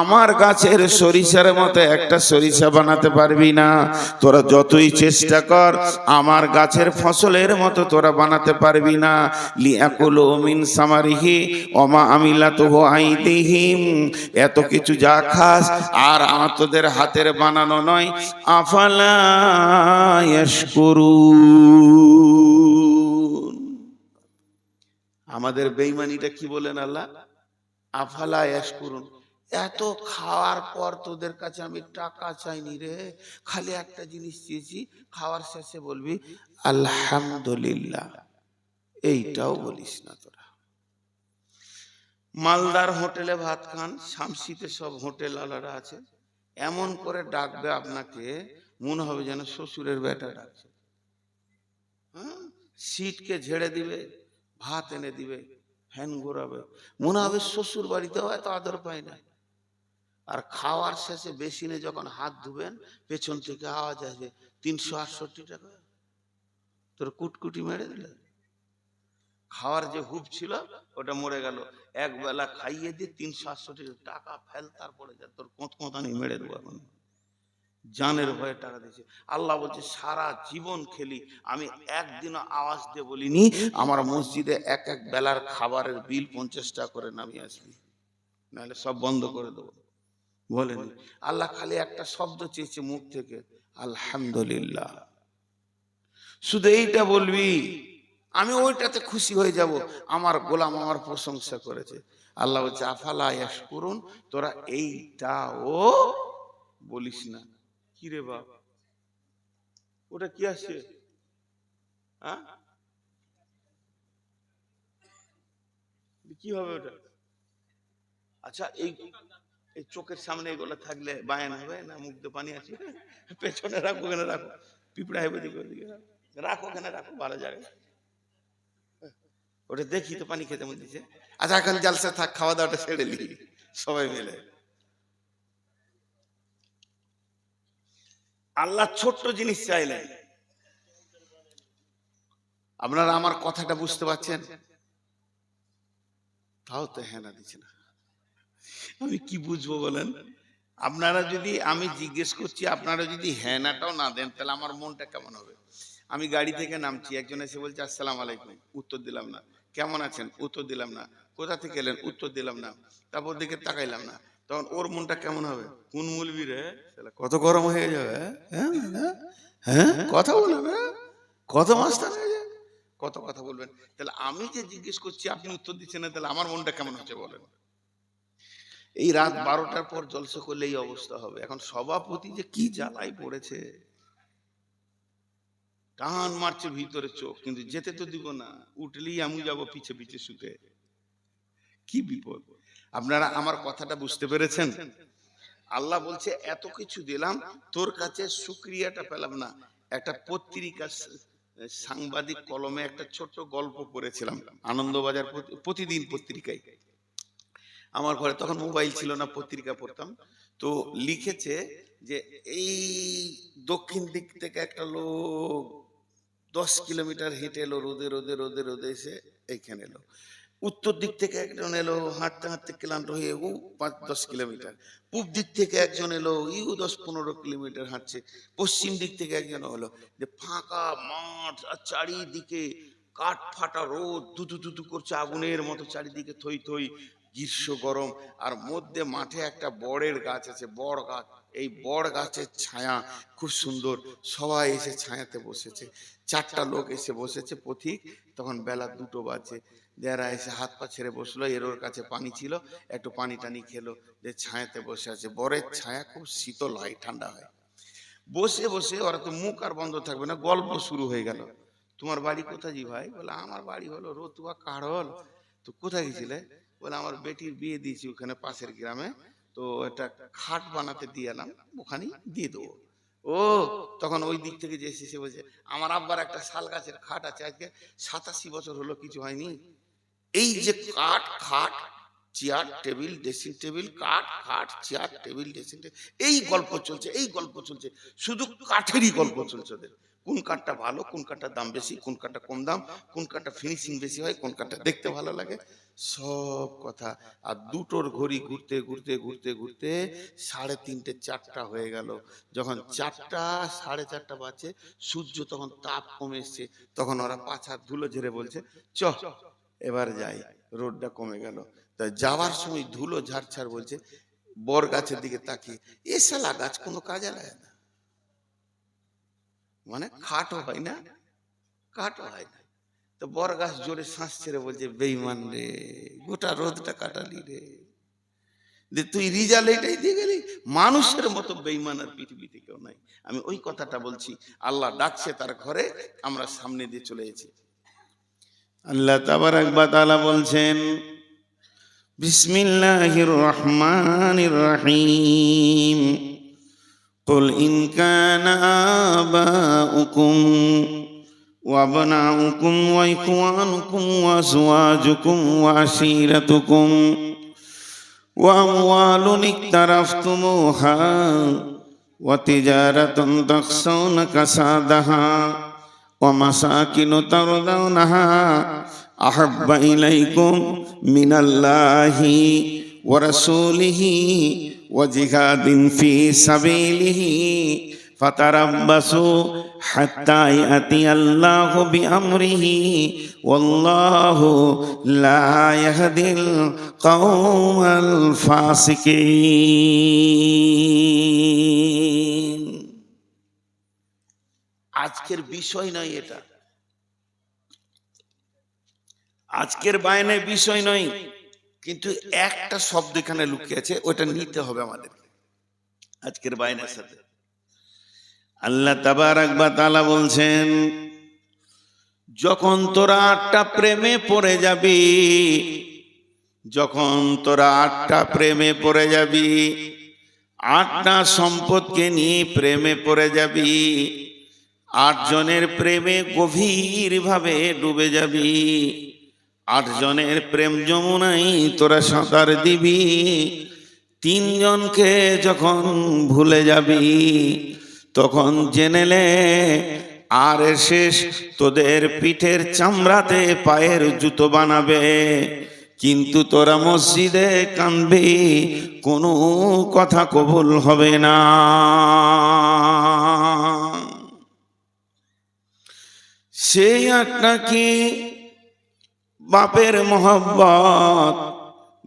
আমার গাছের সরিষার মতো একটা সরিষা বানাতে পারবি না। তোরা যতই চেষ্টা কর, আমার গাছের ফসলের মতো তোরা বানাতে পারবি না। লিয়াকুলু মিন সামারিহি ওমা আমিলাতুহু আইদিহিম, এত কিছু যা খাস আর তোদের হাতের বানানো নয়। আফালা ইয়াশকুরুন, আমাদের বেঈমানিটা কি বলেন আল্লাহ? আফালা ইয়াশকুরুন, এত খাওয়ার পর তোদের কাছে আমি টাকা চাইনি রে, খালি একটা জিনিস চেয়েছি, খাওয়ার শেষে বলবি আলহামদুলিল্লাহ, এইটাও বলিস না তোরা। মালদার হোটেলে ভাত খান, শামসিতে সব হোটেল আলাদা আছে, এমন করে ডাকবে আপনাকে মনে হবে যেন শ্বশুরের বেটা ডাকছে। হ্যাঁ, সিটকে ঝেড়ে দিবে, ভাত এনে দিবে, ফ্যান ঘোরাবে, মনে হবে শ্বশুর বাড়িতেও এত আদর পায় না। আর খাওয়ার শেষে বেসিনে যখন হাত ধুবেন, পেছন থেকে আওয়াজ আসবে 368 টাকা, তোর কুটকুটি মেরে দিলে। খাওয়ার যে হুপ ছিল ওটা মরে গেল, এক বেলা খাইয়ে দিয়ে 368 টাকা ফেল, তারপরে যা তোর কোঁতকোঁতানি মেরে দেবো। এখন জানের ভয়ে টাকা দিয়েছে। আল্লাহ বলছে সারা জীবন খেলি, আমি একদিনও আওয়াজ দিয়ে বলিনি আমার মসজিদে এক এক বেলার খাবারের বিল 50 টাকা করে নামিয়ে আসবি, নাহলে সব বন্ধ করে দেবো। বলেনি। আল্লাহ খালি একটা শব্দ চেয়েছে মুখ থেকে, আলহামদুলিল্লাহ। শুধু এইটা বলবি, আমি ওইটাতে খুশি হয়ে যাব, আমার গোলাম আমার প্রশংসা করেছে। আল্লাহ বলছে আফালা ইয়াশকুরুন, তোরা এইটাও বলিস না। কি রে বাপ, ওটা কি আসছে? হ্যাঁ, কি হবে ওটা? আচ্ছা, এই এই চোখের সামনে এগুলো থাকলে বায়ান হবে না? মুখ দিয়ে পানি আসবে, পেছনে রাখো, ওখানে রাখো, পিঁপড়া হবে দিকে ওদিকে রাখো, ওখানে রাখো, ভালো জায়গায়। ওটা দেখি তো পানি খেতে মন দিচ্ছে। আচ্ছা এখন জালসা থাক, খাওয়া দাওয়াটা ছেড়ে নি সবাই মিলে। আল্লাহ ছোট্ট জিনিস চাইলেন। আপনারা আমার কথাটা বুঝতে পারছেন? তাও তো হ্যাঁ না দিচ্ছে না। আমি কি বুঝবো বলেন? আপনারা যদি, আমি জিজ্ঞেস করছি, আপনারা যদি হ্যাঁ নাটাও না দেন তাহলে আমার মনটা কেমন হবে? আমি গাড়ি থেকে নামছি, একজন এসে বলছে আসসালাম আলাইকুম, উত্তর দিলাম না। কেমন আছেন? উত্তর দিলাম না। কোথা থেকে এলেন? উত্তর দিলাম না। তারপর দিকে তাকাইলাম না। তখন ওর মনটা কেমন হবে? কোন মুলবি রে, শালা কত গরম হয়ে যাবে, হ্যাঁ হ্যাঁ হ্যাঁ, কথা বলবে, কত মাস্টার হয়ে যাবে, কত কথা বলবেন। তাহলে আমি যে জিজ্ঞেস করছি আপনি উত্তর দিচ্ছেন না, তাহলে আমার মনটা কেমন হচ্ছে বলেন? এই রাত 12টার পর জলসা করলে এই অবস্থা হবে। এখন সভাপতি যে কি জ্বালাই পড়েছে, টান মারছে ভিতরে চোখ, কিন্তু যেতে তো দিব না, উঠলেই আমি যাব পিছে পিছে শুতে। কি বিপদ! আপনারা আমার কথাটা বুঝতে পেরেছেন? আল্লাহ বলছে এত কিছু দিলাম, তোর কাছে শুকরিয়াটা পেলাম না। একটা পত্রিকা, সাংবাদিক কলমে একটা ছোট্ট গল্প পড়েছিলাম, আনন্দবাজার প্রতিদিন পত্রিকায়। আমার ঘরে তখন মোবাইল ছিল না, পত্রিকা পড়তাম। তো লিখেছে যে এই দক্ষিণ দিক থেকে একটা লোক 10 কিলোমিটার হেঁটে এলো, রোদে রোদে রোদে রোদে এসে এইখানে এলো। উত্তর দিক থেকে একজন এলো, হাঁটতে হাঁটতে ক্লান্ত হয়ে, ও 5-10 কিলোমিটার। পূব দিক থেকে একজন এলো, ইউ 10-15 কিলোমিটার হাঁটছে। পশ্চিম দিক থেকে একজন হলো, যে ফাঁকা মাঠ আর চারিদিকে কাঠ ফাটা রোদ, দুদু দুদু করছে আগুনের মতো, চারিদিকে থই থই, গ্রীষ্ম গরম। আর মধ্যে মাঠে একটা বড়ের গাছ আছে, বড় গাছ। এই বড় গাছের ছায়া খুব সুন্দর, সবাই এসে ছায়াতে বসেছে। 4টা লোক এসে বসেছে পথিক, তখন বেলা 2টো বাজে। যারা এসে হাত পা ছেড়ে বসলো, এর ওর কাছে পানি ছিল, একটু পানি টানি খেলো, যে ছায়াতে বসে আছে। বরের ছায়া খুব শীতল হয়, ঠান্ডা হয়। বসে বসে ওরা তো মুখ আর বন্ধ থাকবে না, গল্প শুরু হয়ে গেল। তোমার বাড়ি কোথায় জি ভাই? বলে আমার বাড়ি হলো রতুয়া কাড়ল। তো কোথায় গেছিলে? বলে আমার বেটির বিয়ে দিয়েছি ওখানে পাশের গ্রামে, তো একটা খাট বানাতে দিয়ে এলাম, ওখানেই দিয়ে দেবো। ও, তখন ওই দিক থেকে যে এসে বলছে আমার আব্বার একটা শাল গাছের খাট আছে, আজকে 87 বছর হলো, কিছু হয়নি। এই যে কাঠ খাট, চেয়ার টেবিল ড্রেসিং টেবিল, কাঠ খাট চেয়ার টেবিল ড্রেসিং টেবিল, এই গল্প চলছে, এই গল্প চলছে, শুধু কাঠেরই গল্প চলছে ওদের। কোন কাঠটা ভালো, কোন কাঠটার দাম বেশি, কোন কাঠটা কম দাম, কোন কাঠটা ফিনিশিং বেশি হয়, কোন কাঠটা দেখতে ভালো লাগে, সব কথা। আর 2টোর ঘড়ি ঘুরতে ঘুরতে ঘুরতে ঘুরতে 3:30 4টা হয়ে গেল। যখন 4টা 4:30 বাজে, সূর্য তখন তাপ কমে এসছে, তখন ওরা পাছার ধুলো ঝেড়ে বলছে চ এবার যাই, রোদটা কমে গেল। তা যাওয়ার সময় ধুলো ঝাড়ছাড় বলছে, বর গাছের দিকে তাকিয়ে, এ শালা গাছ কোনো কাজে লাগে না, মানে খাটও হয় না, কাঠও হয় না। তো বর গাছ জোরে শ্বাস ছেড়ে বলছে বেঈমান রে, গোটা রোদটা কাটালি রে, যে তুই রিজাল্ট এটাই দিয়ে গেলি। মানুষের মতো বেঈমান আর পৃথিবীতে কেউ নাই। আমি ওই কথাটা বলছি। আল্লাহ ডাকছে তার ঘরে, আমরা সামনে দিয়ে চলে এসেছি। আল্লাহ তাবারাক ওয়া তাআলা বলছেন, বিসমিল্লাহির রহমানির রহিম, কুল ইন কানা আবাউকুম ওয়া আবনাউকুম ওয়া ইখওয়ানুকুম ওয়া আজওয়াজুকুম ওয়া আশীরাতুকুম ওয়া আমওয়ালুন ইকতারাফতুমুহা ওয়া তিজারাতুন তাখশাউনা কাসাদাহা ওয়া মাসাকিনু তারদাউনাহা আহাব্বা ইলাইকুম মিনাল্লাহি ওয়া রাসূলিহি ওয়া জিহাদিন ফি সাবিলিহি ফাতারাব্বাসু হাত্তা ইয়াতিয়াল্লাহু বিআমরিহি ওয়াল্লাহু লা ইয়াহদিল কওমাল ফাসিকিন। আজকের বিষয় নয় এটা, আজকের বায়নায় বিষয় নয়, কিন্তু একটা শব্দ এখানে লুকিয়ে আছে, ওটা নিতে হবে আমাদের আজকের বায়নার সাথে। আল্লাহ তাবারাক ওয়া তাআলা বলছেন, যখন তোরা 8টা প্রেমে পড়ে যাবি, যখন তোরা 8টা প্রেমে পড়ে যাবি, 8টা সম্পদকে নিয়ে প্রেমে পড়ে যাবি, 8 জনের প্রেমে গভীরভাবে ডুবে যাবি, 8 জনের প্রেম যমুনায় তোরা সাঁতার দিবি, 3 জনকে যখন ভুলে যাবি, তখন জেনেলে আর শেষ, তোদের পিঠের চামড়াতে পায়ের জুতো বানাবে। কিন্তু তোরা মসজিদে কাঁদবি, কোনো কথা কবুল হবে না। সেই একটা কি বাপের মহব্বত,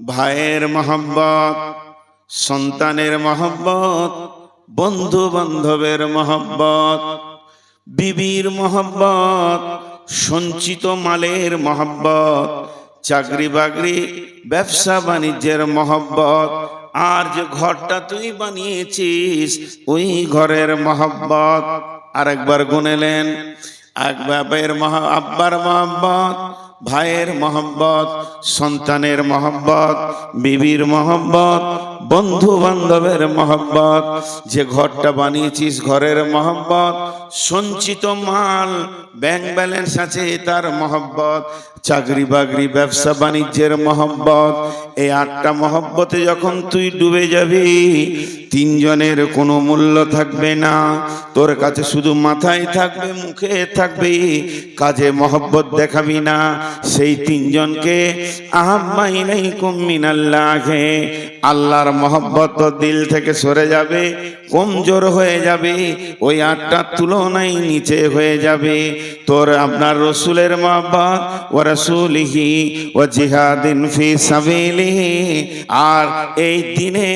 ভাইয়ের মহব্বত, সন্তানের মহব্বত, বন্ধু বান্ধবের মহব্বত, বিবির মহব্বত, সঞ্চিত মালের মহব্বত, চাকরি বাকরি ব্যবসা বাণিজ্যের মহব্বত, আর যে ঘরটা তুই বানিয়েছিস ওই ঘরের মহব্বত। আরেকবার গুনেলেন, এক বাপের আব্বার মহব্বত, ভাইয়ের মহব্বত, সন্তানের মহব্বত, বিবির মহব্বত, বন্ধু বান্ধবের মহব্বত, যে ঘরটা বানিয়েছিস ঘরের মহব্বত, সঞ্চিত মাল ব্যাংক ব্যালেন্স আছে তার মহব্বত, চাকরি বাকরি ব্যবসা বাণিজ্যের মহব্বত। এই 8টা মহব্বতে যখন তুই ডুবে যাবি, তিনজনের কোনো মূল্য থাকবে না। তোর কাছে শুধু মাথায় থাকবে, মুখে থাকবে, কাজে মহব্বত দেখাবি না। সেই তিনজনকে আহাব্বা ইলাইকুম মিনাল্লাহে, আল্লাহর মহব্বত তো দিল থেকে সরে যাবে, কমজোর হয়ে যাবে, ওই 8টার তুলনায় নিচে হয়ে যাবে। তোর আপনার রসুলের মহব্বত, ওয়া রাসূলিহি ওয়া জিহাদিন ফি সাবিলিহি, আর এই দিনে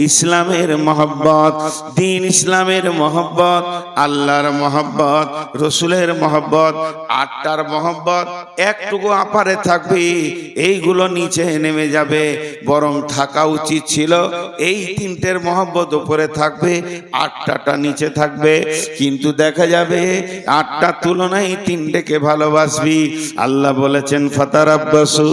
ইসলামের মহব্বত, দিন ইসলামের মহব্বত, আল্লাহর মহব্বত, রসুলের মহব্বত, 8টার মহব্বত একটুকু আপারে থাকবে, এইগুলো নিচে নেমে যাবে। বরং থাকা উচিত ছিল এই 3টের মহব্বত উপরে থাকবে, 8টাটা নিচে থাকবে। কিন্তু দেখা যাবে 8টার তুলনায় 3টেকে ভালোবাসবি। আল্লাহ বলেছেন ফাতারাব্বাসু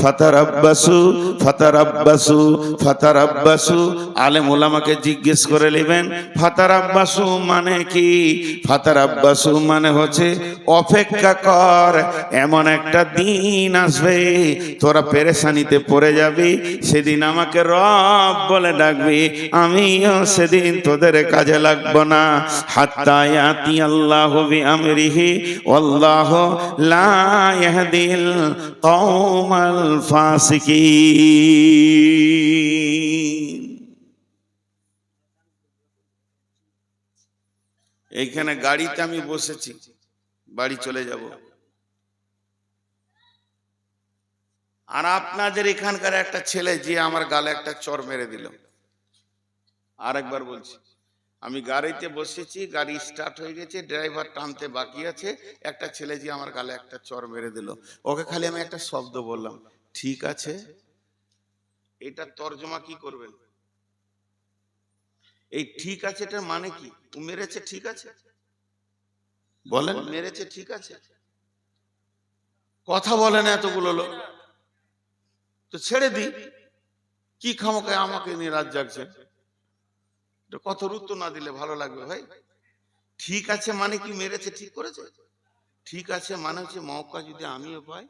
ফাতারাব্বাসু ফাতারাব্বাসু ফাতারাব্বাসু। আলেম ওলামাকে জিজ্ঞেস করে নেবেন ফাতারাব্বাসু মানে কি? ফাতারাব্বাসু মানে হচ্ছে অপেক্ষা কর, এমন একটা দিন আসবে তোরা পেরেশানিতে পড়ে যাবি, সেদিন আমাকে রব বলে ডাকবি, আমিও সেদিন তোদের কাজে লাগবো না। হাত্তা ইয়াতি আল্লাহু বিআমরিহি ওয়াল্লাহু লা ইয়াহদিল কওমাল ফাসিকিন। এইখানে গাড়িতে আমি বসেছি, বাড়ি চলে যাব। আর আপনাদের এখানকার একটা ছেলে যে আমার গালে একটা চড় মেরে দিল। আরেকবার বলছি, আমি গাড়িতে বসেছি, গাড়ি স্টার্ট হয়ে গেছে, ড্রাইভার টানতে বাকি আছে, একটা ছেলে যে আমার গালে একটা চড় মেরে দিল। ওকে খালি আমি একটা শব্দ বললাম, ঠিক আছে। এটা তর্জমা কি করবেন? এই ঠিক আছে এটার মানে কি? ও মেরেছে ঠিক আছে, বলেন মেরেছে ঠিক আছে? কথা বলেন এতগুলো লোক, তো ছেড়ে দি, কি খামোকে আমাকে নিয়ে রাত জাগছে? কত উত্তর না দিলে ভালো লাগবে ভাই। ঠিক আছে মানে কি? মেরেছে ঠিক করেছে? ঠিক আছে মানে হচ্ছে মৌকা যদি আমিও পাই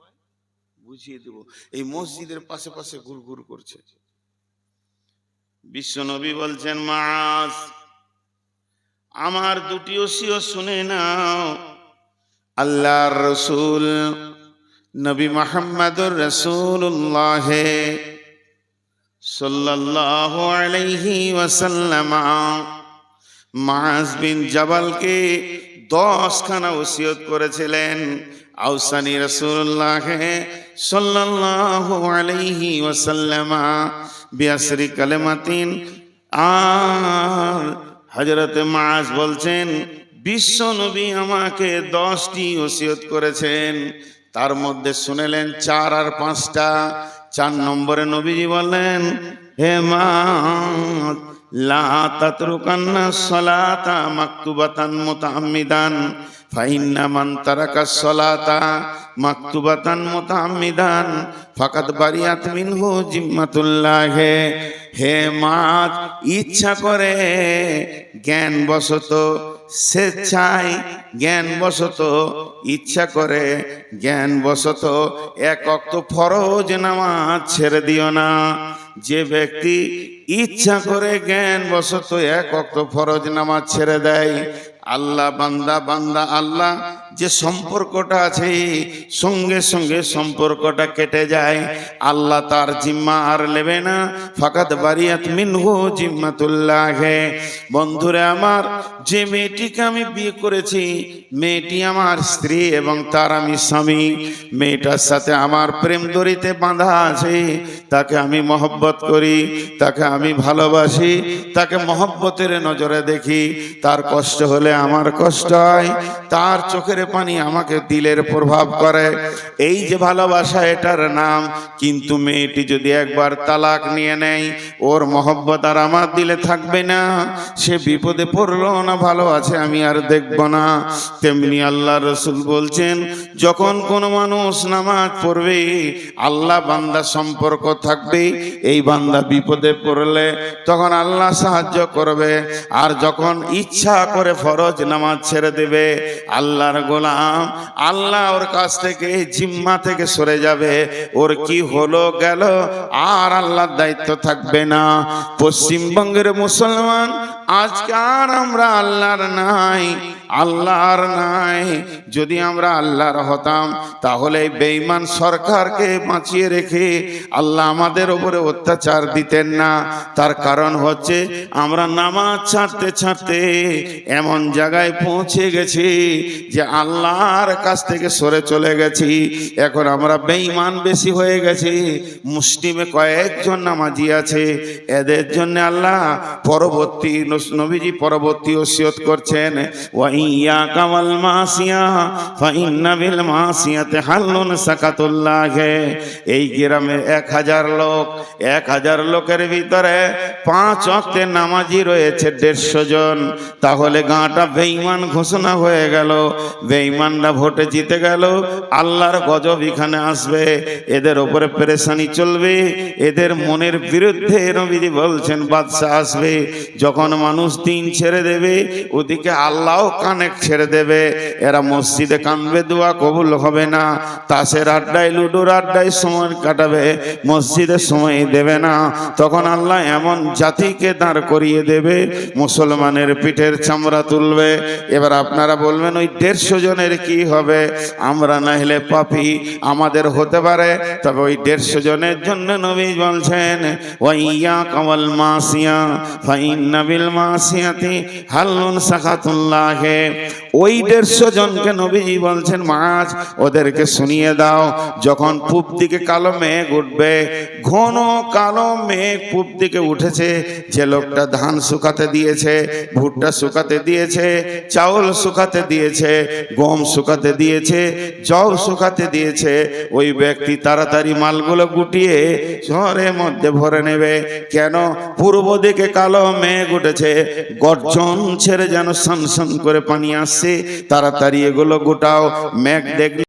বুঝিয়ে দেব। এই মসজিদের পাশে পাশে ঘুরঘুর করছে। বিশ্ব নবী বলছেন, মাআজ আমার দুটি ওসিয়ত শুনে নাও। আল্লাহর রাসূল নবী মুহাম্মদুর রাসূলুল্লাহ সাল্লাল্লাহু আলাইহি ওয়াসাল্লাম মুআজ বিন জাবালকে 10খানা ওসিয়ত করেছিলেন। আউসানি রাসূলুল্লাহ সাল্লাল্লাহু আলাইহি ওয়াসাল্লাম বিআশরি কালিমাতিন। আর হযরত মুআজ বলছেন, বিশ্ব নবী আমাকে 10টি ওসিয়ত করেছেন। তার মধ্যে শুনেলেন 4 আর 5টা। 4 নম্বরে নবীজি বললেন, হে মুআজ লা তাতরুকান্না সালাতা মাকতুবাতান মুতাআম্মিদান ফাইন্না মান তারাকাস সালাতা মাকতুবাতান মুতাআম্মিদান ফাকাদ বারিয়াত মিনহু জিম্মাতুল্লাহ। হে মুআজ, ইচ্ছা করে জ্ঞান বশত, স্বেচ্ছায় জ্ঞান বশত, ইচ্ছা করে জ্ঞান বশত 1 ওয়াক্ত ফরজ নামাজ ছেড়ে দিও না। যে ব্যক্তি ইচ্ছা করে জ্ঞান বশত এক ওয়াক্ত ফরজ নামাজ ছেড়ে দেয়, আল্লাহ বান্দা বান্দা আল্লাহ যে সম্পর্কটা আছে সঙ্গে সঙ্গে সম্পর্কটা কেটে যায়। আল্লাহ তার জিম্মা আর নেবে না। ফাকাত বারিয়াত মিনহু জিম্মাতুল্লাহ। বন্ধুরে আমার, যে মেয়েটিকে আমি বিয়ে করেছি, মেয়েটি আমার স্ত্রী এবং তার আমি স্বামী, মেয়েটার সাথে আমার প্রেম দড়িতে বাঁধা আছে। তাকে আমি মহব্বত করি, তাকে আমি ভালোবাসি, তাকে মহব্বতের নজরে দেখি। তার কষ্ট হলে আমার কষ্ট হয়, তার চোখের পানি আমাকে দিলের প্রভাব করে। এই যে ভালোবাসা, এটার নাম। কিন্তু মেয়েটি যদি একবার তালাক নিয়ে নেয়, ওর মহব্বত আর আমার দিলে থাকবে না। সে বিপদে পড়লো না, ভালো আছে আমি আর দেখব না। তেমনি আল্লাহ রসুল বলছেন, যখন কোনো মানুষ নামাজ পড়বে, আল্লাহ বান্দা সম্পর্ক থাকবে। এই বান্দা বিপদে পড়লে তখন আল্লাহ সাহায্য করবে। আর যখন ইচ্ছা করে ফরজ নামাজ ছেড়ে দেবে, আল্লাহর গোলাম, আল্লাহ ওর কাছ থেকে জিম্মা থেকে সরে যাবে। ওর কি হলো গেল, আর আল্লাহর দায়িত্ব থাকবে না। পশ্চিমবঙ্গের মুসলমান আজকে আর আমরা আল্লাহর নাই, আল্লাহর নাই। যদি আমরা আল্লাহর হতাম, তাহলে বেঈমান সরকারকে বাঁচিয়ে রেখে আল্লাহ আমাদের উপরে অত্যাচার দিতেন না। তার কারণ হচ্ছে আমরা নামাজ ছাড়তে ছাড়তে এমন জায়গায় পৌঁছে গেছি যে আল্লাহর কাছ থেকে সরে চলে গেছি। এখন আমরা বেঈমান বেশি হয়ে গেছি। মুসলিমে কয়েকজন নামাজি আছে, এদের জন্য আল্লাহ পরবর্তী নবীজি পরবর্তী ওসিয়ত করছেন, ওয়া ইয়াকা ওয়াল মাসিয়া ফাইন্না বিল মাসিয়াতি হাল্লুন সাকাতুল্লাহ। এই গ্রামে 1000 লোক, 1000 লোকের ভিতরে 5 ওয়াক্তের নামাজি রয়েছে 150 জন। তাহলে গাঁটা বেঈমান ঘোষণা হয়ে গেল, বেঈমানরা ভোটে জিতে গেল। আল্লাহর গজব এখানে আসবে, এদের উপরে পেরেশানি চলবে, এদের মনের বিরুদ্ধে নবীজি বলছেন বাদশা আসবে। যখন মানুষ দিন ছেড়ে দেবে, ওদিকে আল্লাহও কানেক্ট ছেড়ে দেবে। এরা মসজিদে কানবে, দোয়া কবুল হবে না। তাসের আড্ডায়, লুডোর আড্ডায় সময় কাটাবে, মসজিদে সময় দেবে না। তখন আল্লাহ এমন জাতিকে দাঁড় করিয়ে দেবে, মুসলমানের পিঠের চামড়া তুলবে। এবার আপনারা বলবেন, ওই 150 জনের কি হবে? আমরা না হলে পাপী, আমাদের হতে পারে। তবে ওই 150 জনের জন্য নবী বলছেন, ওয়া ইয়াকা ওয়াল মাসিয়া ফাইন্না বিল মাসিয়াতি হাল্লুন সাকাতুল্লাহ। ওই 150 জনকে নবীজি বলছেন, মাছ ওদেরকে শুনিয়ে দাও, যখন পূব দিকে কালো মেঘ উঠবে, ঘন কালো মেঘ পূব দিকে উঠেছে, যে লোকটা ধান শুকাতে দিয়েছে, ভুট্টা শুকাতে দিয়েছে, চাউল শুকাতে দিয়েছে, গম শুকাতে দিয়েছে, জব শুকাতে দিয়েছে, ওই ব্যক্তি তাড়াতাড়ি মালগুলো গুটিয়ে শহরের মধ্যে ভরে নেবে। কেন? পূর্ব দিকে কালো মেঘ উঠেছে, গর্জন ছেড়ে যেন সনসন করে পানি আসছে, তাড়াতাড়ি এগুলো গোটাও। মেঘ দেখলে